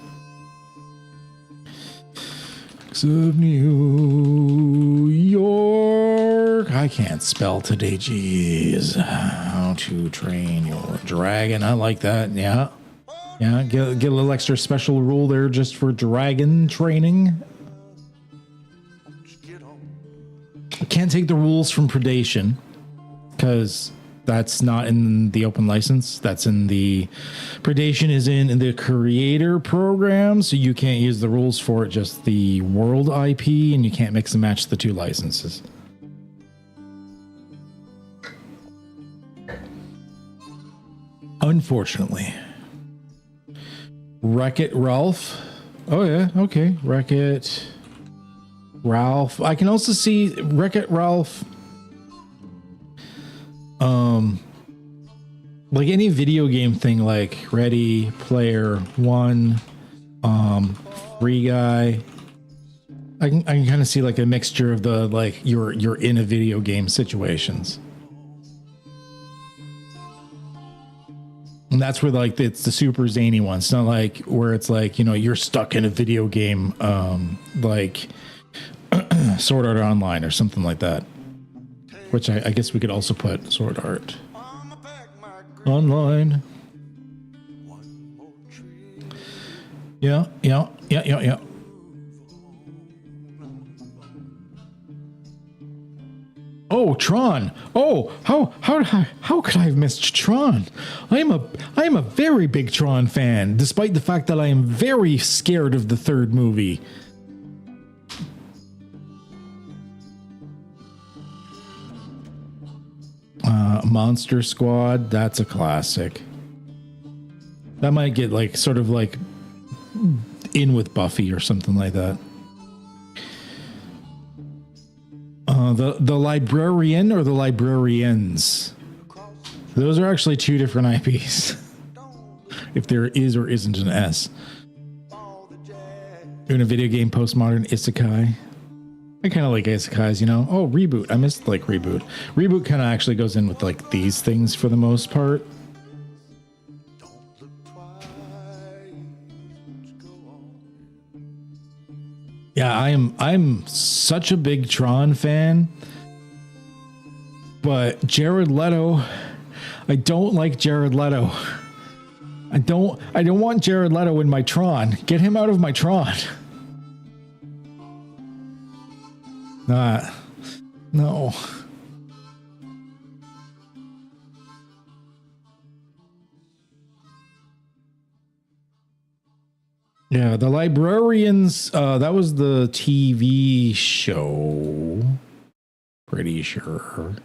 Of New York. I can't spell today. Jeez. How to Train Your Dragon. I like that. Yeah. Yeah. Get a little extra special rule there just for dragon training. Can't take the rules from Predation because that's not in the open license. That's in the Predation is in the creator program. So you can't use the rules for it, just the world IP, and you can't mix and match the two licenses. Unfortunately. Wreck-It Ralph. Oh yeah. Okay. Wreck-It Ralph. I can also see Wreck-It Ralph. Like any video game thing, like Ready Player One, Free Guy. I can kind of see like a mixture of the like you're in a video game situations, and that's where like it's the super zany one. It's not like where it's like, you know, you're stuck in a video game, like Sword Art Online or something like that. Which I guess we could also put Sword Art Online. Yeah. Oh, Tron. Oh, how could I have missed Tron? I am a very big Tron fan, despite the fact that I am very scared of the third movie. Monster Squad. That's a classic. That might get like sort of like in with Buffy or something like that. The Librarian or the Librarians. Those are actually two different IPs. If there is or isn't an S. In a video game, postmodern isekai. I kind of like isekais, you know. Oh, Reboot. I missed like Reboot. Reboot kind of actually goes in with like these things for the most part. Yeah, I'm such a big Tron fan. But Jared Leto, I don't like Jared Leto. I don't want Jared Leto in my Tron. Get him out of my Tron. No. Yeah, the Librarians, that was the TV show. Pretty sure.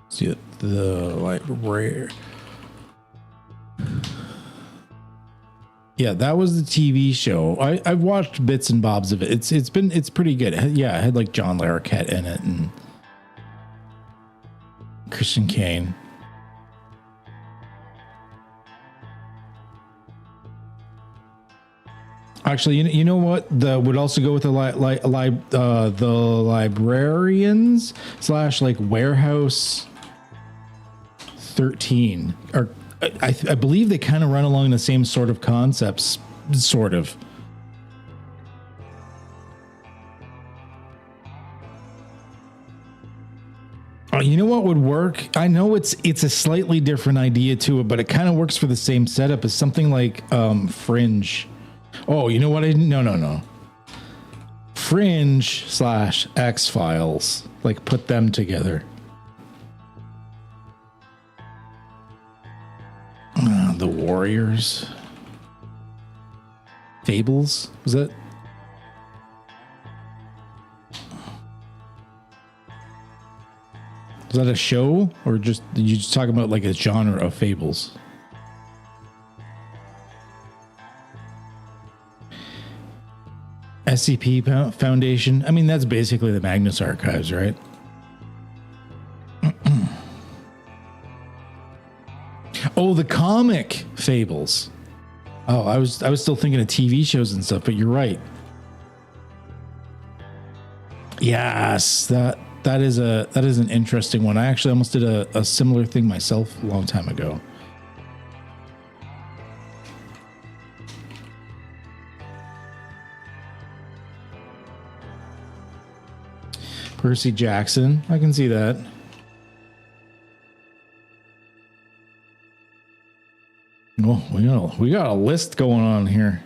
See the library. Yeah, that was the TV show. I've watched bits and bobs of it. It's pretty good. Yeah, it had like John Larroquette in it and Christian Kane. Actually, you know what? The would also go with the the Librarians / like Warehouse 13. Or I believe they kind of run along the same sort of concepts, sort of. You know what would work? I know it's a slightly different idea to it, but it kind of works for the same setup as something like Fringe. Oh, you know what? No. Fringe / X-Files. Like, put them together. The Warriors. Fables? Was that? Was that a show? Or just, did you just talk about like a genre of fables? SCP Foundation. I mean, that's basically the Magnus Archives, right? Oh, the comic fables. Oh, I was still thinking of TV shows and stuff, but you're right. Yes, that is an interesting one. I actually almost did a similar thing myself a long time ago. Percy Jackson. I can see that. Oh, we got a list going on here.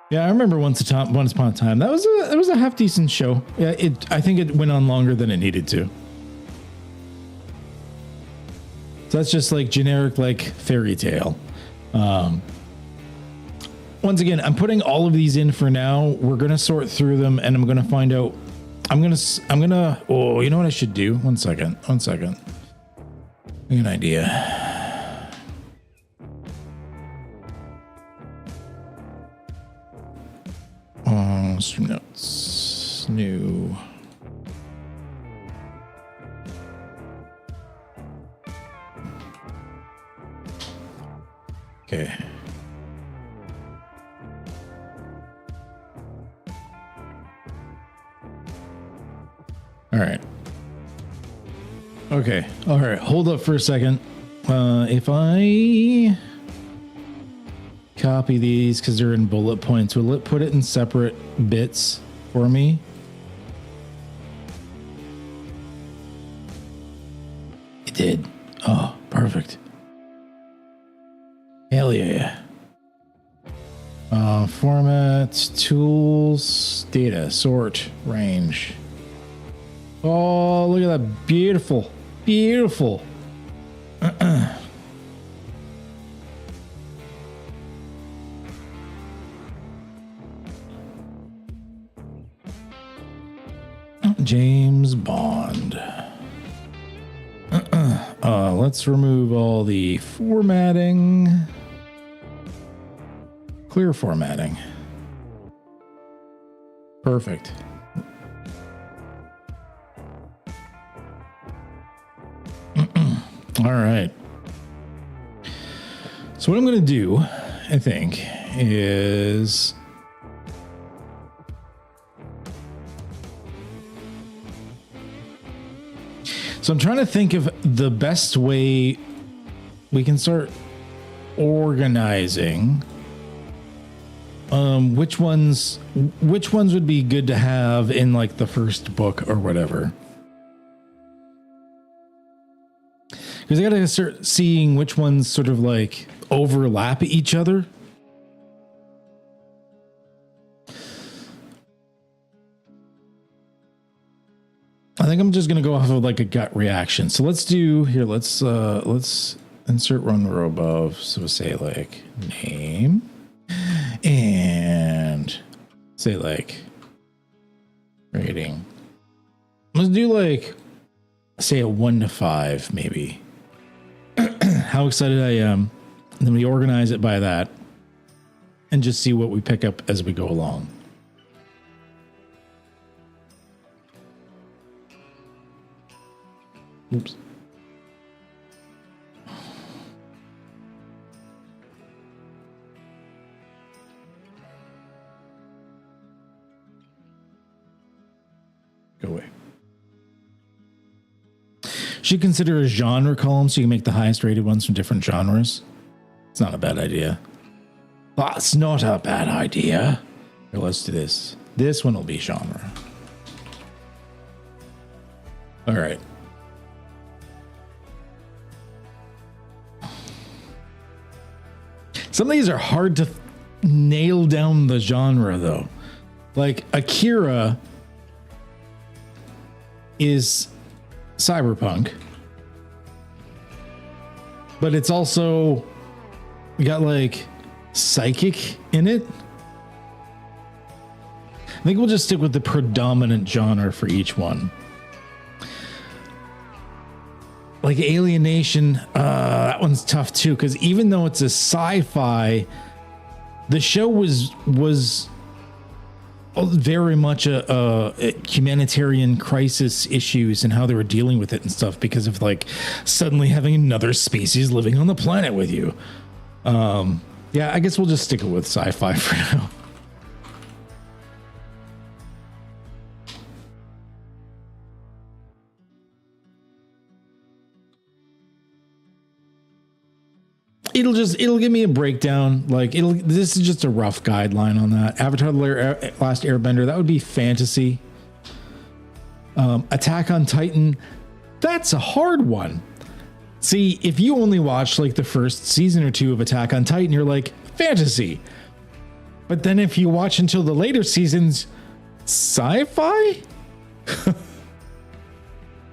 Yeah, I remember once upon a time. That was a half decent show. Yeah, I think it went on longer than it needed to. So that's just like generic like fairy tale. Once again, I'm putting all of these in for now. We're going to sort through them and I'm going to find out. I'm going to, oh, you know what I should do? One second. I have an idea. Stream notes, new. Okay. All right. Okay. All right. Hold up for a second. If I copy these because they're in bullet points, will it put it in separate bits for me? It did. Oh, perfect. Hell yeah. Format, tools, data, sort, range. Oh, look at that. Beautiful. Beautiful. James Bond. Let's remove all the formatting. Clear formatting. Perfect. All right. So what I'm going to do, I think, is so I'm trying to think of the best way we can start organizing. Which ones would be good to have in like the first book or whatever. Because I gotta start seeing which ones sort of like overlap each other. I think I'm just gonna go off of like a gut reaction. So let's do here. Let's insert one row above. So say like name and say like rating. Let's do like say a 1 to 5 maybe. How excited I am. And then we organize it by that and just see what we pick up as we go along. Oops. Go away. Should consider a genre column so you can make the highest rated ones from different genres. It's not a bad idea. That's not a bad idea. Here, let's do this. This one will be genre. All right. Some of these are hard to nail down the genre, though. Like Akira is cyberpunk, but it's also got like psychic in it. I think we'll just stick with the predominant genre for each one. Like Alienation, that one's tough too, because even though it's a sci-fi, the show was very much a humanitarian crisis issues and how they were dealing with it and stuff because of like suddenly having another species living on the planet with you. Yeah, I guess we'll just stick it with sci-fi for now. It'll give me a breakdown. Like this is just a rough guideline on that. Avatar: The Last Airbender, that would be fantasy. Attack on Titan, that's a hard one. See, if you only watch like the first season or two of Attack on Titan, you're like fantasy. But then if you watch until the later seasons, sci-fi?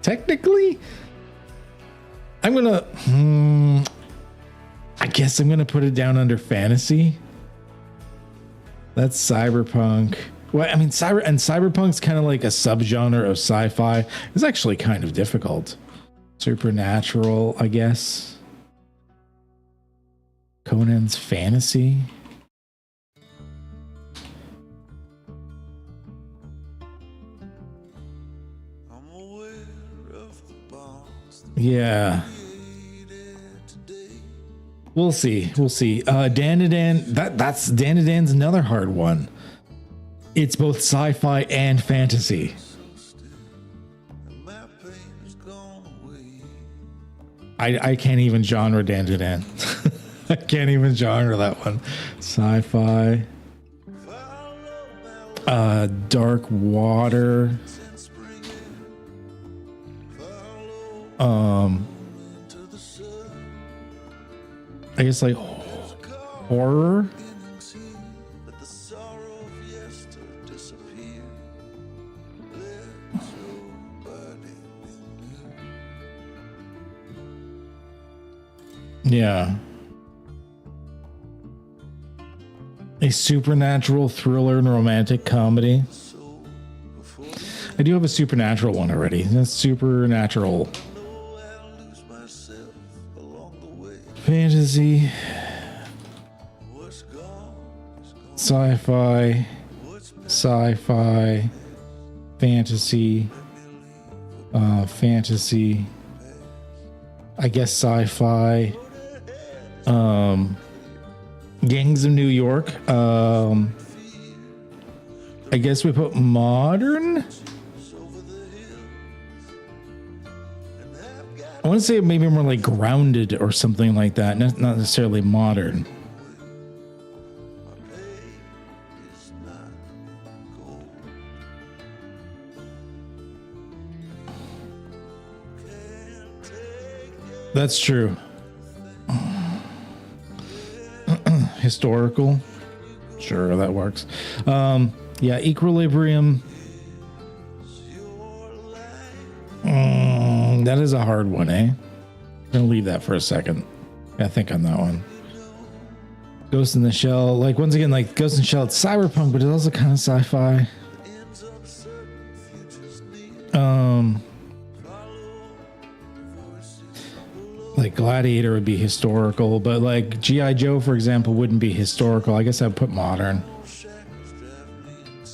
Technically? I guess I'm gonna put it down under fantasy. That's cyberpunk. Well, I mean, cyberpunk's kind of like a subgenre of sci-fi. It's actually kind of difficult. Supernatural, I guess. Conan's fantasy. Yeah. We'll see. Dandadan, that's Dandadan's another hard one. It's both sci-fi and fantasy. I can't even genre Dandadan. I can't even genre that one. Sci-fi. Dark Water. I guess like horror. Yeah. A supernatural thriller and romantic comedy. I do have a supernatural one already. That's supernatural. Fantasy. Sci-fi. Sci-fi. Fantasy. Fantasy. I guess sci-fi. Gangs of New York. I guess we put modern. I want to say maybe more like grounded or something like that. Not necessarily modern. That's true. Historical. Sure, that works. Yeah, equilibrium. That is a hard one, eh? I'm gonna leave that for a second. I think on that one. Ghost in the Shell. Like, once again, like Ghost in the Shell, it's cyberpunk, but it's also kind of sci-fi. Like Gladiator would be historical, but like G.I. Joe, for example, wouldn't be historical. I guess I'd put modern.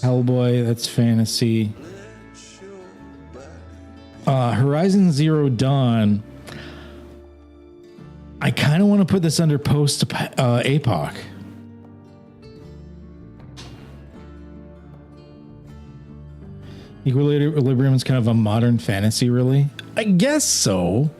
Hellboy, that's fantasy. Horizon Zero Dawn. I kind of want to put this under post APOC. Equilibrium is kind of a modern fantasy, really. I guess so.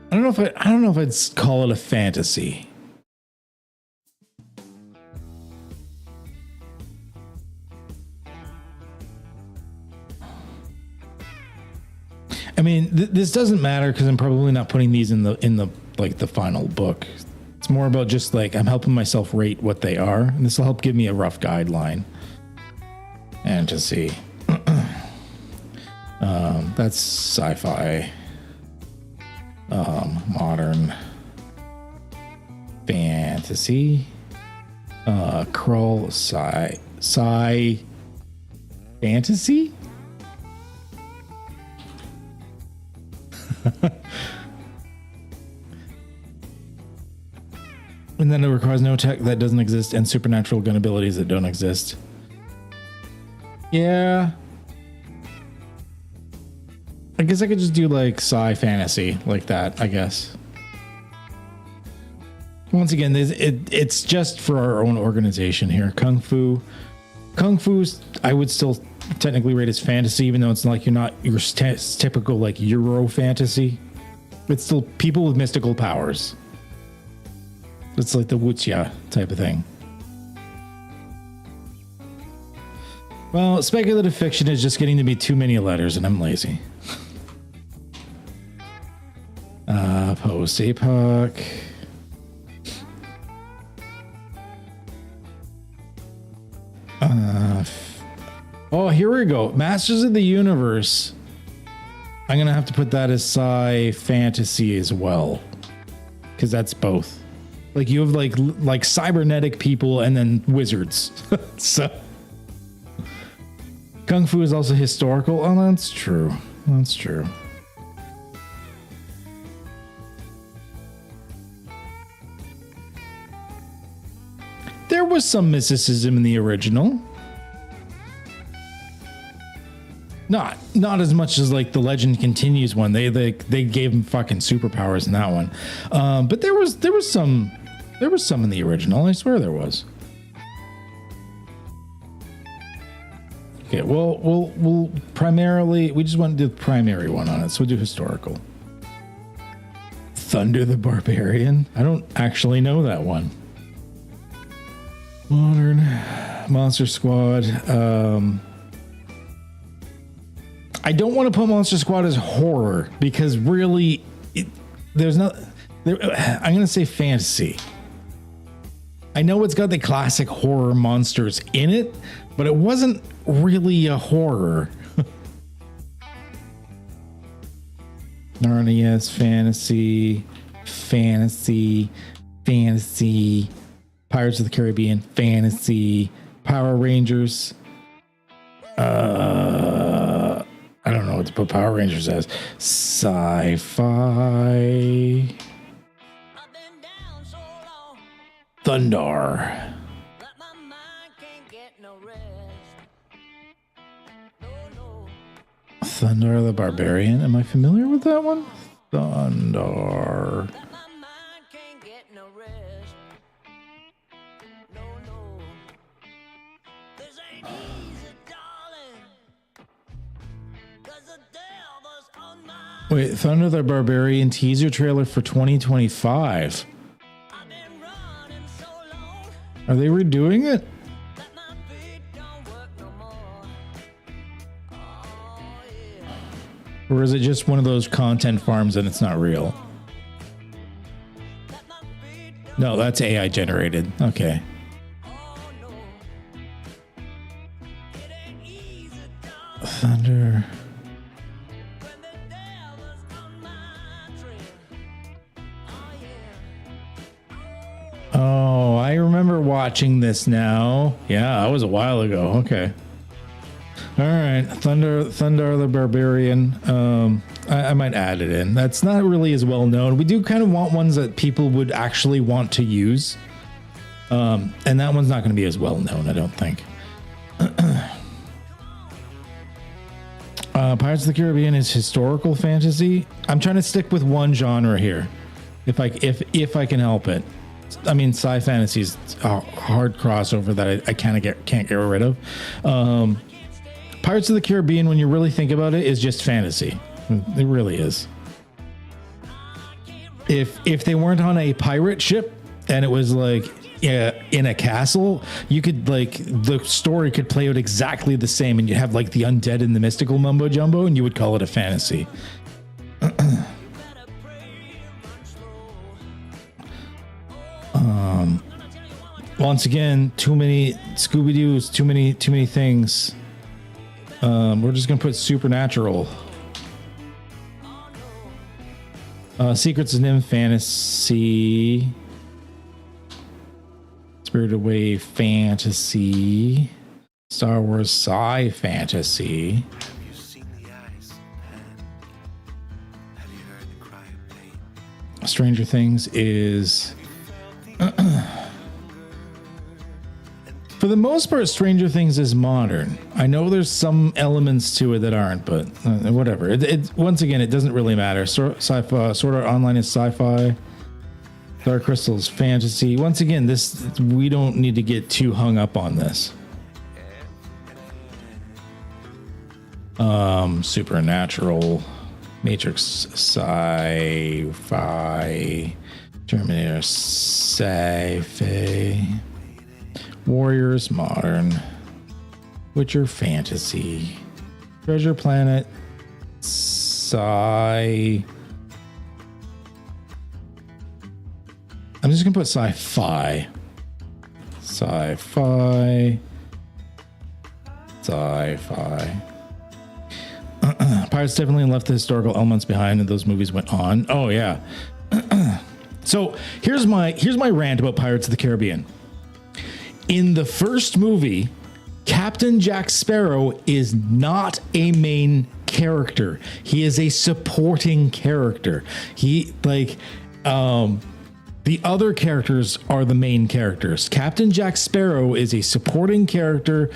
I don't know if I'd call it a fantasy. I mean, this doesn't matter because I'm probably not putting these in the like the final book. It's more about just like I'm helping myself rate what they are, and this will help give me a rough guideline. And to see, that's sci-fi. Modern fantasy, crawl, sci fantasy. And then it requires no tech that doesn't exist and supernatural gun abilities that don't exist. Yeah. I guess I could just do like sci fantasy like that, I guess. Once again, it's just for our own organization here. Kung Fu, I would still technically rate as fantasy, even though it's like you're not your typical like Euro fantasy. It's still people with mystical powers. It's like the wuxia type of thing. Well, speculative fiction is just getting to be too many letters, and I'm lazy. Post APOC. Oh, here we go. Masters of the Universe. I'm gonna have to put that as sci fantasy as well, because that's both. Like you have like cybernetic people and then wizards. So Kung Fu is also historical. Oh, that's true. That's true. There was some mysticism in the original. Not as much as like the Legend Continues one. They gave him fucking superpowers in that one. But there was some in the original. I swear there was. Okay, well, we'll primarily, we just want to do the primary one on it, so we'll do historical. Thunder the Barbarian? I don't actually know that one. Modern. Monster Squad. I don't want to put Monster Squad as horror, because really, there's not... I'm going to say fantasy. I know it's got the classic horror monsters in it, but it wasn't really a horror. Narnia is fantasy. Fantasy. Pirates of the Caribbean, fantasy. Power Rangers. I don't know what to put Power Rangers as. Sci-fi. Thunder. Thunder the Barbarian. Am I familiar with that one? Thunder. Wait, Thunder the Barbarian teaser trailer for 2025. Are they redoing it? Or is it just one of those content farms and it's not real? No, that's AI generated. Okay. Thunder. Oh, I remember watching this now. Yeah, that was a while ago. Okay. All right, Thunder the Barbarian. I might add it in. That's not really as well known. We do kind of want ones that people would actually want to use. And that one's not going to be as well known, I don't think. Pirates of the Caribbean is historical fantasy. I'm trying to stick with one genre here, if I can help it. I mean, sci-fantasy is a hard crossover that I can't get rid of. Pirates of the Caribbean, when you really think about it, is just fantasy. It really is. If they weren't on a pirate ship and it was like in a castle, you could the story could play out exactly the same, and you have like the undead and the mystical mumbo jumbo, and you would call it a fantasy. Once again, too many Scooby-Doo's, too many things. We're just gonna put supernatural. Secrets of Nim fantasy. Spirited Away fantasy. Star Wars sci fantasy. Have you seen the eyes? Have you heard the cry of pain? Stranger Things is for the most part, Stranger Things is modern. I know there's some elements to it that aren't, but whatever. It once again, it doesn't really matter. Sci-fi, Sword Art Online is sci-fi. Dark Crystal is fantasy. Once again, we don't need to get too hung up on this. Supernatural, Matrix, sci-fi, Terminator, sci-fi. Warriors, modern. Witcher, fantasy. Treasure Planet, sci. I'm just gonna put sci-fi. Sci-fi. Sci-fi. Pirates definitely left the historical elements behind, and those movies went on. Oh yeah. So here's my rant about Pirates of the Caribbean. In the first movie, Captain Jack Sparrow is not a main character. He is a supporting character. The other characters are the main characters. Captain Jack Sparrow is a supporting character,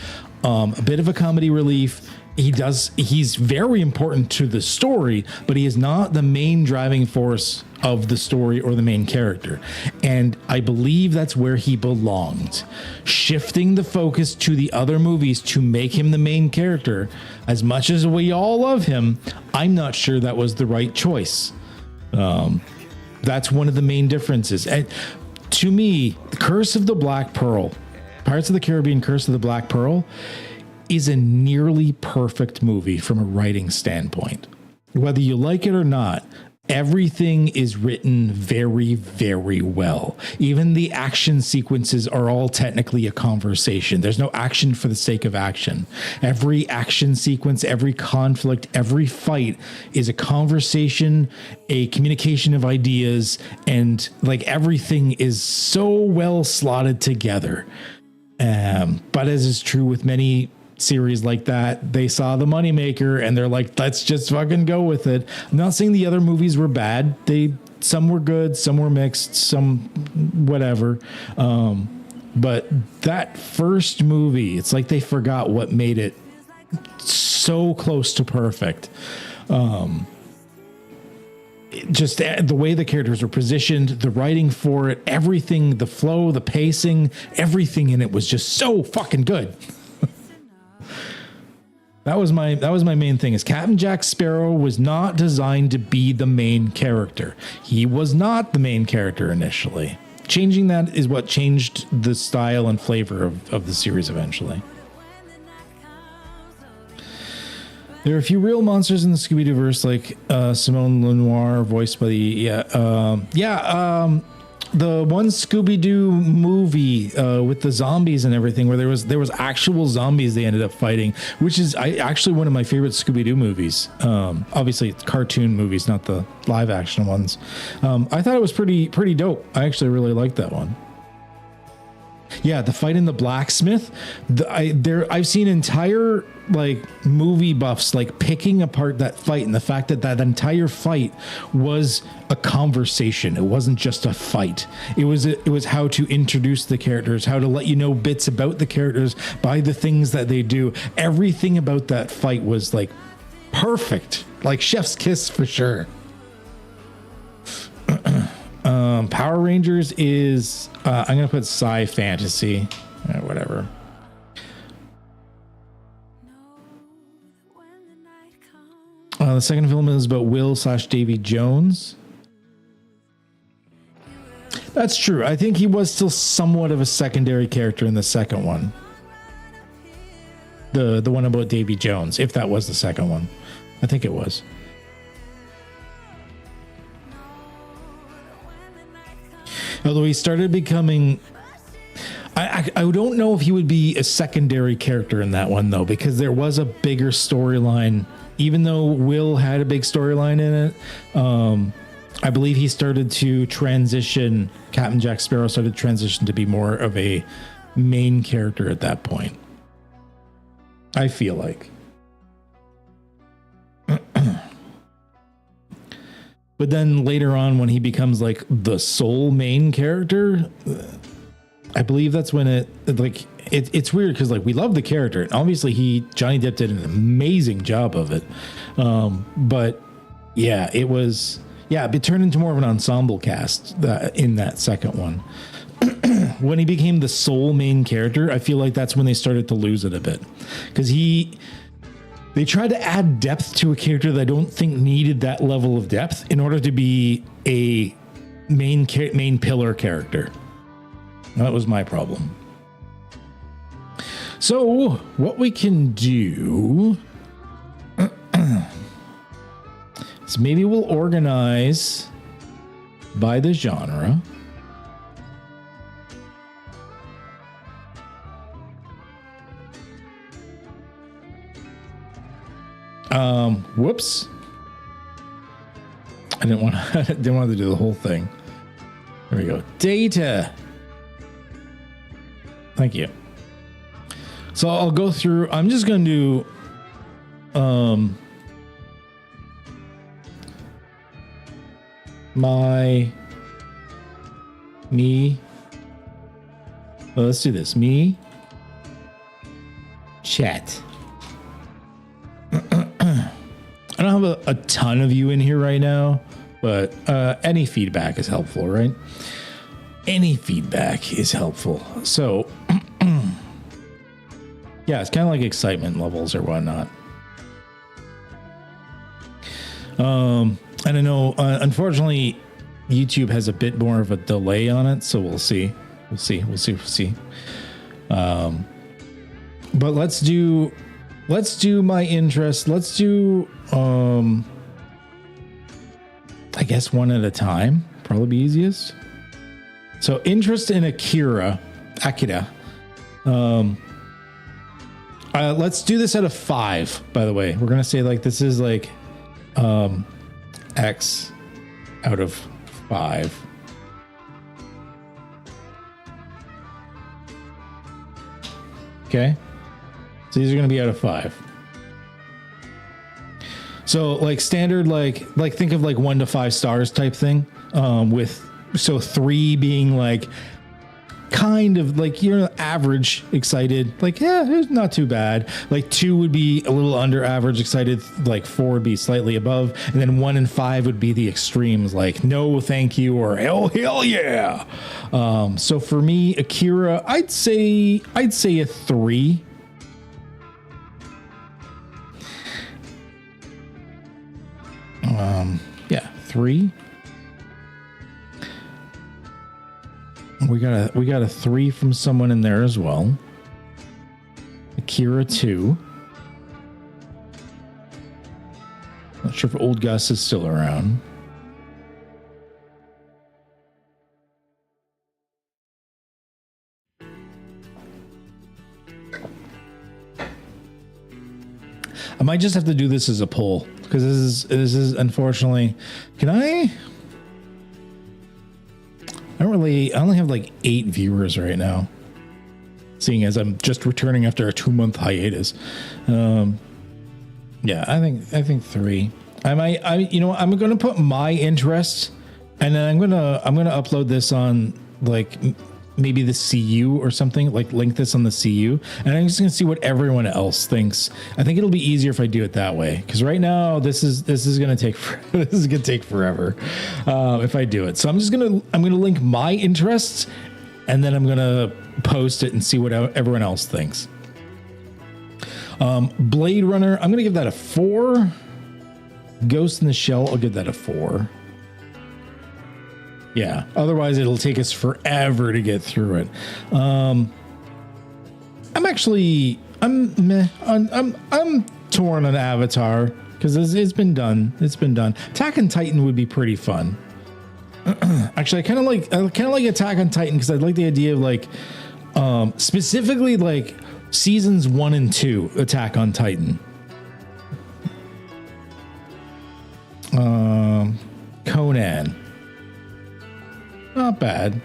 a bit of a comedy relief. He's very important to the story, but he is not the main driving force of the story or the main character. And I believe that's where he belonged. Shifting the focus to the other movies to make him the main character, as much as we all love him, I'm not sure that was the right choice. That's one of the main differences. And to me, the Curse of the Black Pearl, Pirates of the Caribbean Curse of the Black Pearl, is a nearly perfect movie from a writing standpoint. Whether you like it or not, everything is written very, very well. Even the action sequences are all technically a conversation. There's no action for the sake of action. Every action sequence, every conflict, every fight is a conversation, a communication of ideas, and like everything is so well slotted together. But as is true with many series like that, they saw the moneymaker and they're like, let's just fucking go with it. I'm not saying the other movies were bad. Some were good, some were mixed, some whatever. But that first movie, it's like they forgot what made it so close to perfect. Just the way the characters were positioned, the writing for it, everything, the flow, the pacing, in it was just so fucking good. That was my main thing, is Captain Jack Sparrow was not designed to be the main character. He was not the main character initially. Changing that is what changed the style and flavor of the series eventually. There are a few real monsters in the Scooby-Dooverse, like Simone Lenoir, voiced by the one Scooby-Doo movie with the zombies and everything, where there was actual zombies they ended up fighting, which is actually one of my favorite Scooby-Doo movies. Obviously, it's cartoon movies, not the live action ones. I thought it was pretty dope. I actually really liked that one. Yeah, the fight in the blacksmith. I've seen entire like movie buffs like picking apart that fight, and the fact that entire fight was a conversation. It wasn't just a fight. It was how to introduce the characters, how to let you know bits about the characters by the things that they do. Everything about that fight was like perfect, like chef's kiss for sure. Power Rangers is I'm gonna put sci fantasy, whatever. The second film is about Will/Davy Jones. That's true. I think he was still somewhat of a secondary character in the second one. The one about Davy Jones, if that was the second one. I think it was. Although he started becoming, I don't know if he would be a secondary character in that one though, because there was a bigger storyline. Even though Will had a big storyline in it, I believe he started to transition. Captain Jack Sparrow started to transition to be more of a main character at that point. I feel like. But then later on, when he becomes like the sole main character, I believe that's when it's weird, because like we love the character, and obviously Johnny Depp did an amazing job of it. But yeah, it turned into more of an ensemble cast in that second one. When he became the sole main character, I feel like that's when they started to lose it a bit, because they tried to add depth to a character that I don't think needed that level of depth in order to be a main pillar character. That was my problem. So what we can do is maybe we'll organize by the genre. Whoops. I didn't want to do the whole thing. There we go. Data. Thank you. So I'll go through. I'm just going to do me. Well, let's do this. Me chat. I don't have a ton of you in here right now, but any feedback is helpful, right? Any feedback is helpful. So, yeah, it's kind of like excitement levels or whatnot. And I know, unfortunately, YouTube has a bit more of a delay on it, so we'll see. We'll see. But let's do my interest. Let's do like guess one at a time. Probably be easiest. So interest in Akira. Let's do this out of 5, by the way. We're going to say like this is like X out of 5. Okay. So these are going to be out of 5. So like standard, like think of like 1 to 5 stars type thing. So 3 being like kind of like, average excited, like, yeah, it's not too bad. Like 2 would be a little under average excited, like 4 would be slightly above, and then 1 and 5 would be the extremes, like no thank you or hell yeah. So for me, Akira, I'd say a 3. Yeah, 3. We got a 3 from someone in there as well. Akira 2. Not sure if Old Gus is still around. I might just have to do this as a poll because this is unfortunately. Can I? I only have like 8 viewers right now, seeing as I'm just returning after a 2-month hiatus. Yeah, I think 3. I'm going to put my interest, and then I'm going to upload this on like maybe the CU or something, like link this on the CU, and I'm just going to see what everyone else thinks. I think it'll be easier if I do it that way, because right now this is going to take forever if I do it. So I'm going to link my interests, and then I'm going to post it and see what everyone else thinks. Blade Runner, I'm going to give that a 4. Ghost in the Shell, I'll give that a 4. Yeah, otherwise it'll take us forever to get through it. I'm torn on Avatar because it's been done. Attack on Titan would be pretty fun. Actually, I kind of like Attack on Titan because I like the idea of like specifically like seasons 1 and 2 Attack on Titan. Conan. Not bad.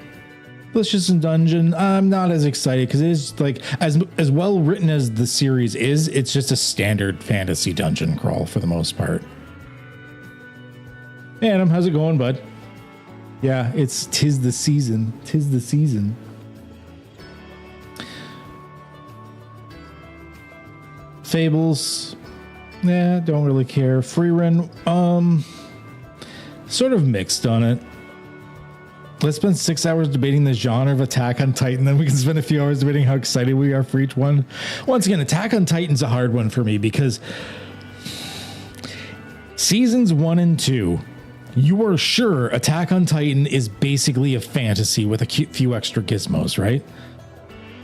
Delicious in Dungeon, I'm not as excited because it is like as well written as the series is. It's just a standard fantasy dungeon crawl for the most part. Hey Adam, how's it going, bud? Yeah, tis the season. Fables, yeah, don't really care. Freerun, sort of mixed on it. Let's spend 6 hours debating the genre of Attack on Titan, then we can spend a few hours debating how excited we are for each one. Once again, Attack on Titan's a hard one for me because seasons 1 and 2, you are sure Attack on Titan is basically a fantasy with a few extra gizmos, right?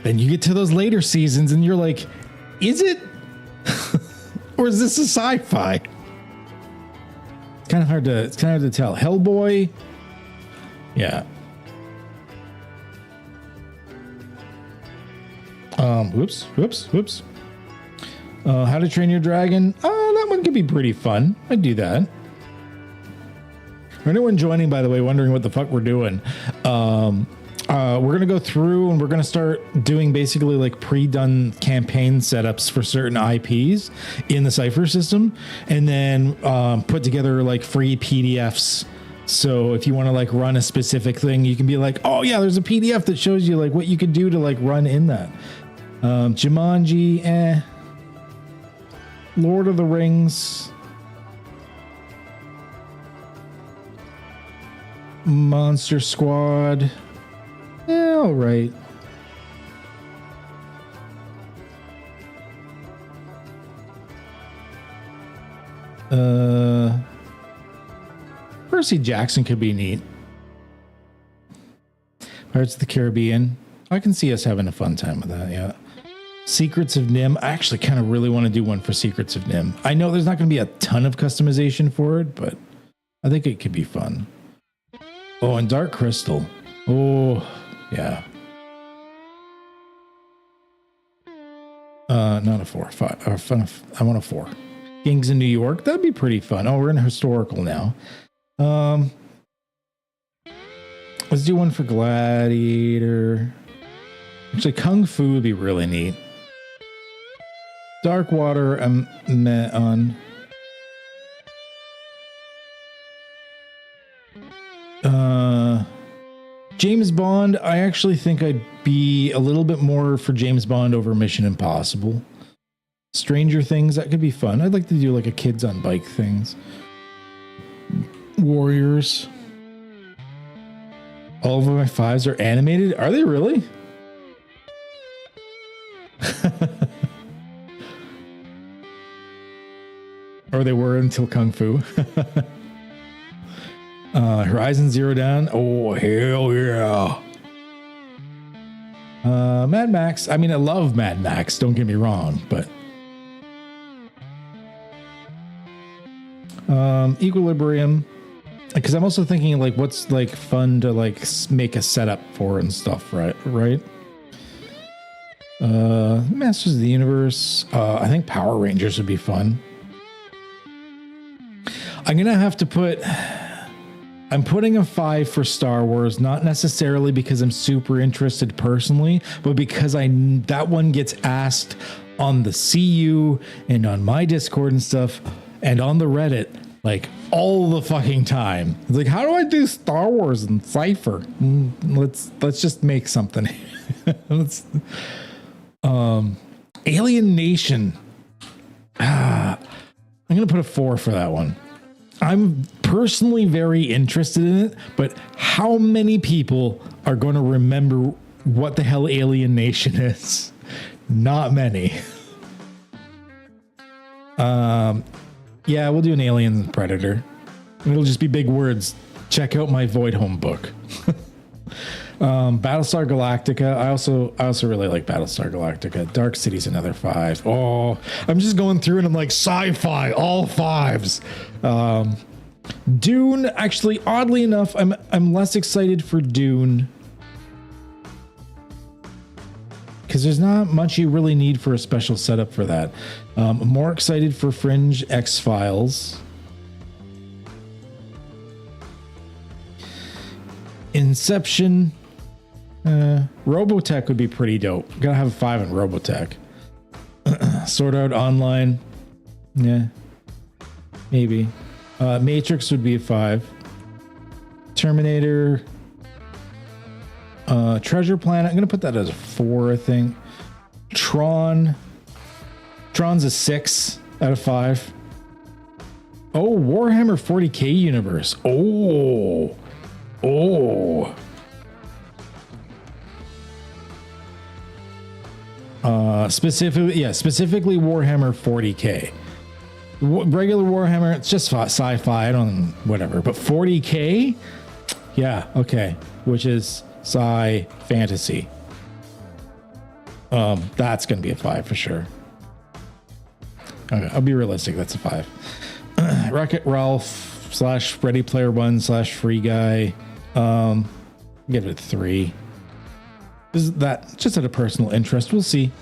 Then you get to those later seasons and you're like, is it? Or is this a sci-fi? It's kind of hard to tell. Hellboy, yeah. Whoops. How to Train Your Dragon. That one could be pretty fun. I'd do that. For anyone joining, by the way, wondering what the fuck we're doing, we're going to go through and we're going to start doing basically like pre-done campaign setups for certain IPs in the Cypher system, and then put together like free PDFs. So if you want to like run a specific thing, you can be like, oh yeah, there's a PDF that shows you like what you could do to like run in that. Jumanji, Lord of the Rings, Monster Squad, all right. Percy Jackson could be neat. Pirates of the Caribbean. I can see us having a fun time with that, yeah. Secrets of Nim. I actually kind of really want to do one for Secrets of Nim. I know there's not going to be a ton of customization for it, but I think it could be fun. Oh, and Dark Crystal. Oh, yeah. Not a 4. 5. I want a 4. Kings in New York. That'd be pretty fun. Oh, we're in historical now. Let's do one for Gladiator. Actually, Kung Fu would be really neat. Dark Water, I'm met on. James Bond, I actually think I'd be a little bit more for James Bond over Mission Impossible. Stranger Things, that could be fun. I'd like to do like a kids on bike things. Warriors. All of my 5s are animated. Are they really? Or they were until Kung Fu. Horizon Zero Dawn. Oh, hell yeah. Mad Max. I mean, I love Mad Max. Don't get me wrong, but Equilibrium. Because I'm also thinking like what's like fun to like make a setup for and stuff, right? Masters of the Universe. I think Power Rangers would be fun. I'm gonna have to put. I'm putting a 5 for Star Wars, not necessarily because I'm super interested personally, but because that one gets asked on the CU and on my Discord and stuff, and on the Reddit like all the fucking time. It's like, how do I do Star Wars and Cypher? Let's just make something. Alien Nation. I'm gonna put a 4 for that one. I'm personally very interested in it, but how many people are going to remember what the hell Alien Nation is? Not many. Yeah, we'll do an Alien and Predator. It'll just be big words. Check out my Voidhome book. Battlestar Galactica. I also really like Battlestar Galactica. Dark City's another 5. Oh, I'm just going through and I'm like sci-fi, all 5s. Dune. Actually, oddly enough, I'm less excited for Dune because there's not much you really need for a special setup for that. I'm more excited for Fringe, X-Files, Inception. Robotech would be pretty dope. Gotta have a 5 in Robotech. Sword Art Online. Yeah. Maybe. Matrix would be a 5. Terminator. Treasure Planet. I'm gonna put that as a 4, I think. Tron's a 6 out of 5. Oh, Warhammer 40k universe. Oh. Specifically Warhammer 40k. Regular Warhammer, it's just sci-fi. I don't, whatever. But 40k, yeah, okay. Which is sci fantasy. That's gonna be a 5 for sure. Okay, I'll be realistic. That's a 5. Wreck-It Ralph / Ready Player One / Free Guy. Give it a 3. Is that just out of personal interest? We'll see.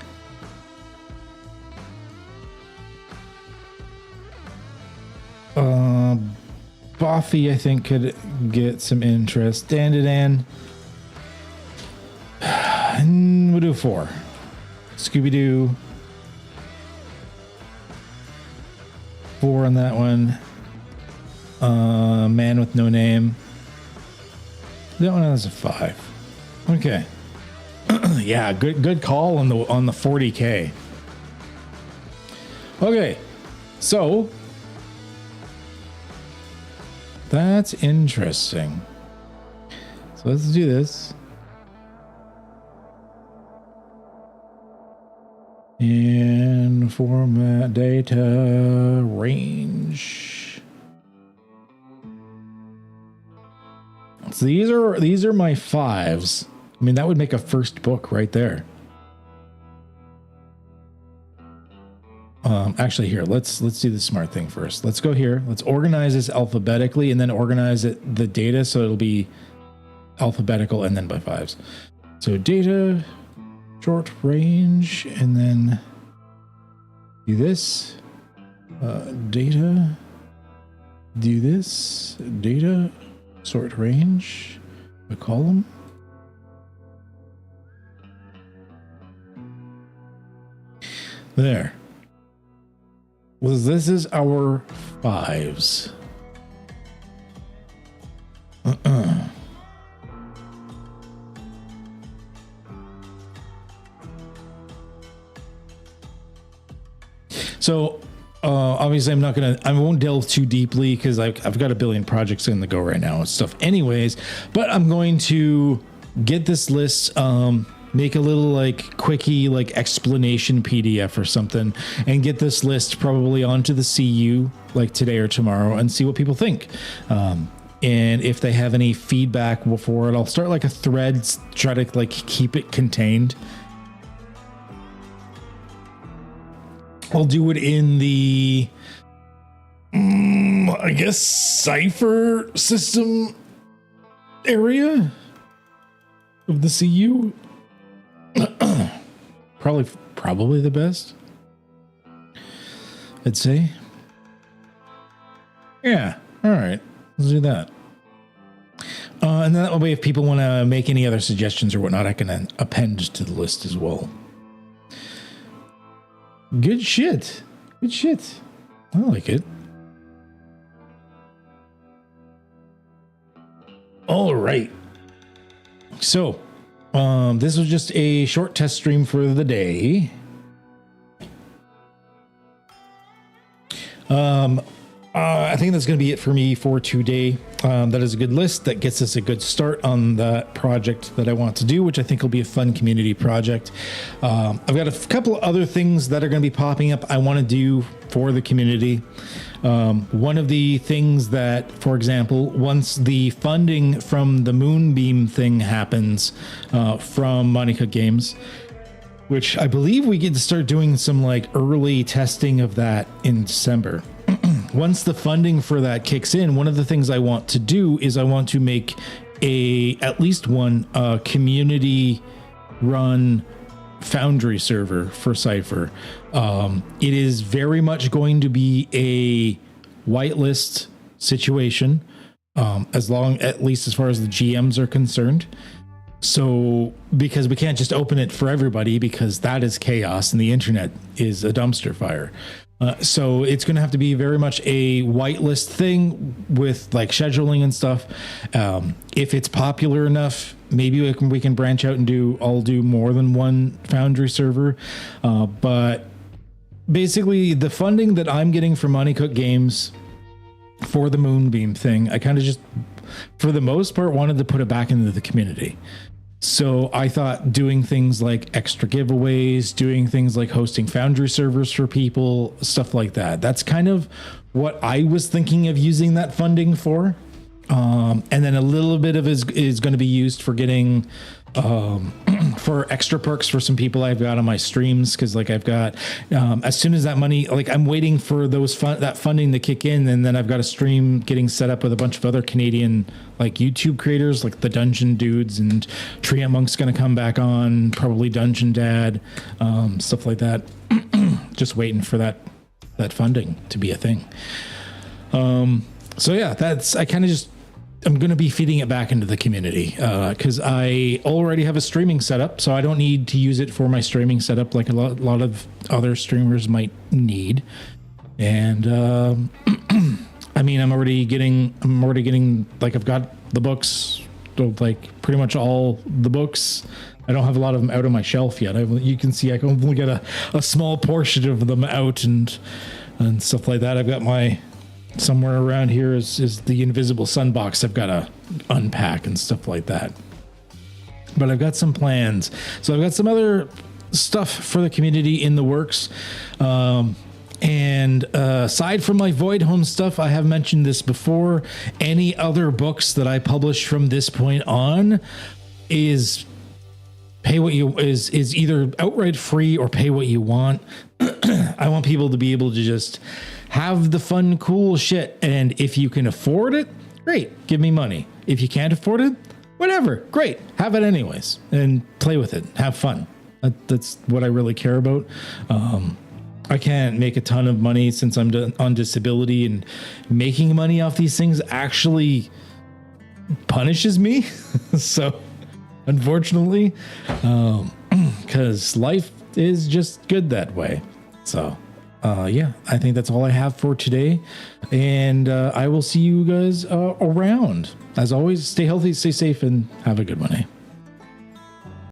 Buffy, I think, could get some interest. Dan. We'll do 4. Scooby-Doo. 4 on that one. Man with No Name. That one has a 5. Okay. Yeah, good call on the 40k. Okay, so that's interesting. So let's do this. In format data range. So these are my 5s. I mean, that would make a first book right there. Actually, here, let's do the smart thing first. Let's go here. Let's organize this alphabetically and then organize the data so it'll be alphabetical and then by fives. So data, short range, and then do this. Data, do this. Data, sort range, a column. There. Well, this is our fives. So, obviously I won't delve too deeply because I've got a billion projects in the go right now and stuff anyways, but I'm going to get this list, make a little like quickie like explanation PDF or something and get this list probably onto the CU like today or tomorrow and see what people think. And if they have any feedback before it, I'll start like a thread, try to like keep it contained. I'll do it in the, I guess, Cypher system area of the CU. Probably the best, I'd say. Yeah, all right, let's do that. And then that way, if people want to make any other suggestions or whatnot, I can append to the list as well. Good shit. Good shit. I like it. All right. So, this was just a short test stream for the day. I think that's going to be it for me for today. That is a good list. That gets us a good start on that project that I want to do, which I think will be a fun community project. I've got a couple of other things that are going to be popping up I want to do for the community. One of the things that, for example, once the funding from the Moonbeam thing happens from Monica Games, which I believe we get to start doing some like early testing of that in December. Once the funding for that kicks in, one of the things I want to do is I want to make at least one community run Foundry server for Cypher. It is very much going to be a whitelist situation, at least as far as the GMs are concerned. So, because we can't just open it for everybody because that is chaos and the internet is a dumpster fire. So it's going to have to be very much a whitelist thing with like scheduling and stuff. If it's popular enough, maybe we can branch out and I'll do more than one Foundry server. But basically the funding that I'm getting from Money Cook Games for the Moonbeam thing, I kind of just, for the most part, wanted to put it back into the community. So I thought doing things like extra giveaways, doing things like hosting Foundry servers for people, stuff like that. That's kind of what I was thinking of using that funding for. And then a little bit of it is going to be used for getting for extra perks for some people I've got on my streams, because like I've got as soon as that money, like I'm waiting for that funding to kick in, and then I've got a stream getting set up with a bunch of other Canadian like YouTube creators like the Dungeon Dudes, and Tria Monk's going to come back on, probably Dungeon Dad, stuff like that. Just waiting for that funding to be a thing. So yeah, I'm going to be feeding it back into the community because I already have a streaming setup, so I don't need to use it for my streaming setup like a lot of other streamers might need. And I mean, I'm already getting like, I've got the books, like pretty much all the books. I don't have a lot of them out on my shelf yet. You can see I can only get a small portion of them out and stuff like that. I've got somewhere around here is the Invisible Sun box I've got to unpack and stuff like that. But I've got some plans. So I've got some other stuff for the community in the works. And aside from my Voidhome stuff, I have mentioned this before, any other books that I publish from this point on is pay what you is either outright free or pay what you want. I want people to be able to just have the fun, cool shit. And if you can afford it, great, give me money. If you can't afford it, whatever, great, have it anyways and play with it, have fun. That's what I really care about. I can't make a ton of money since I'm on disability, and making money off these things actually punishes me. So unfortunately, because life is just good that way. So yeah, I think that's all I have for today. And I will see you guys around. As always, stay healthy, stay safe, and have a good one.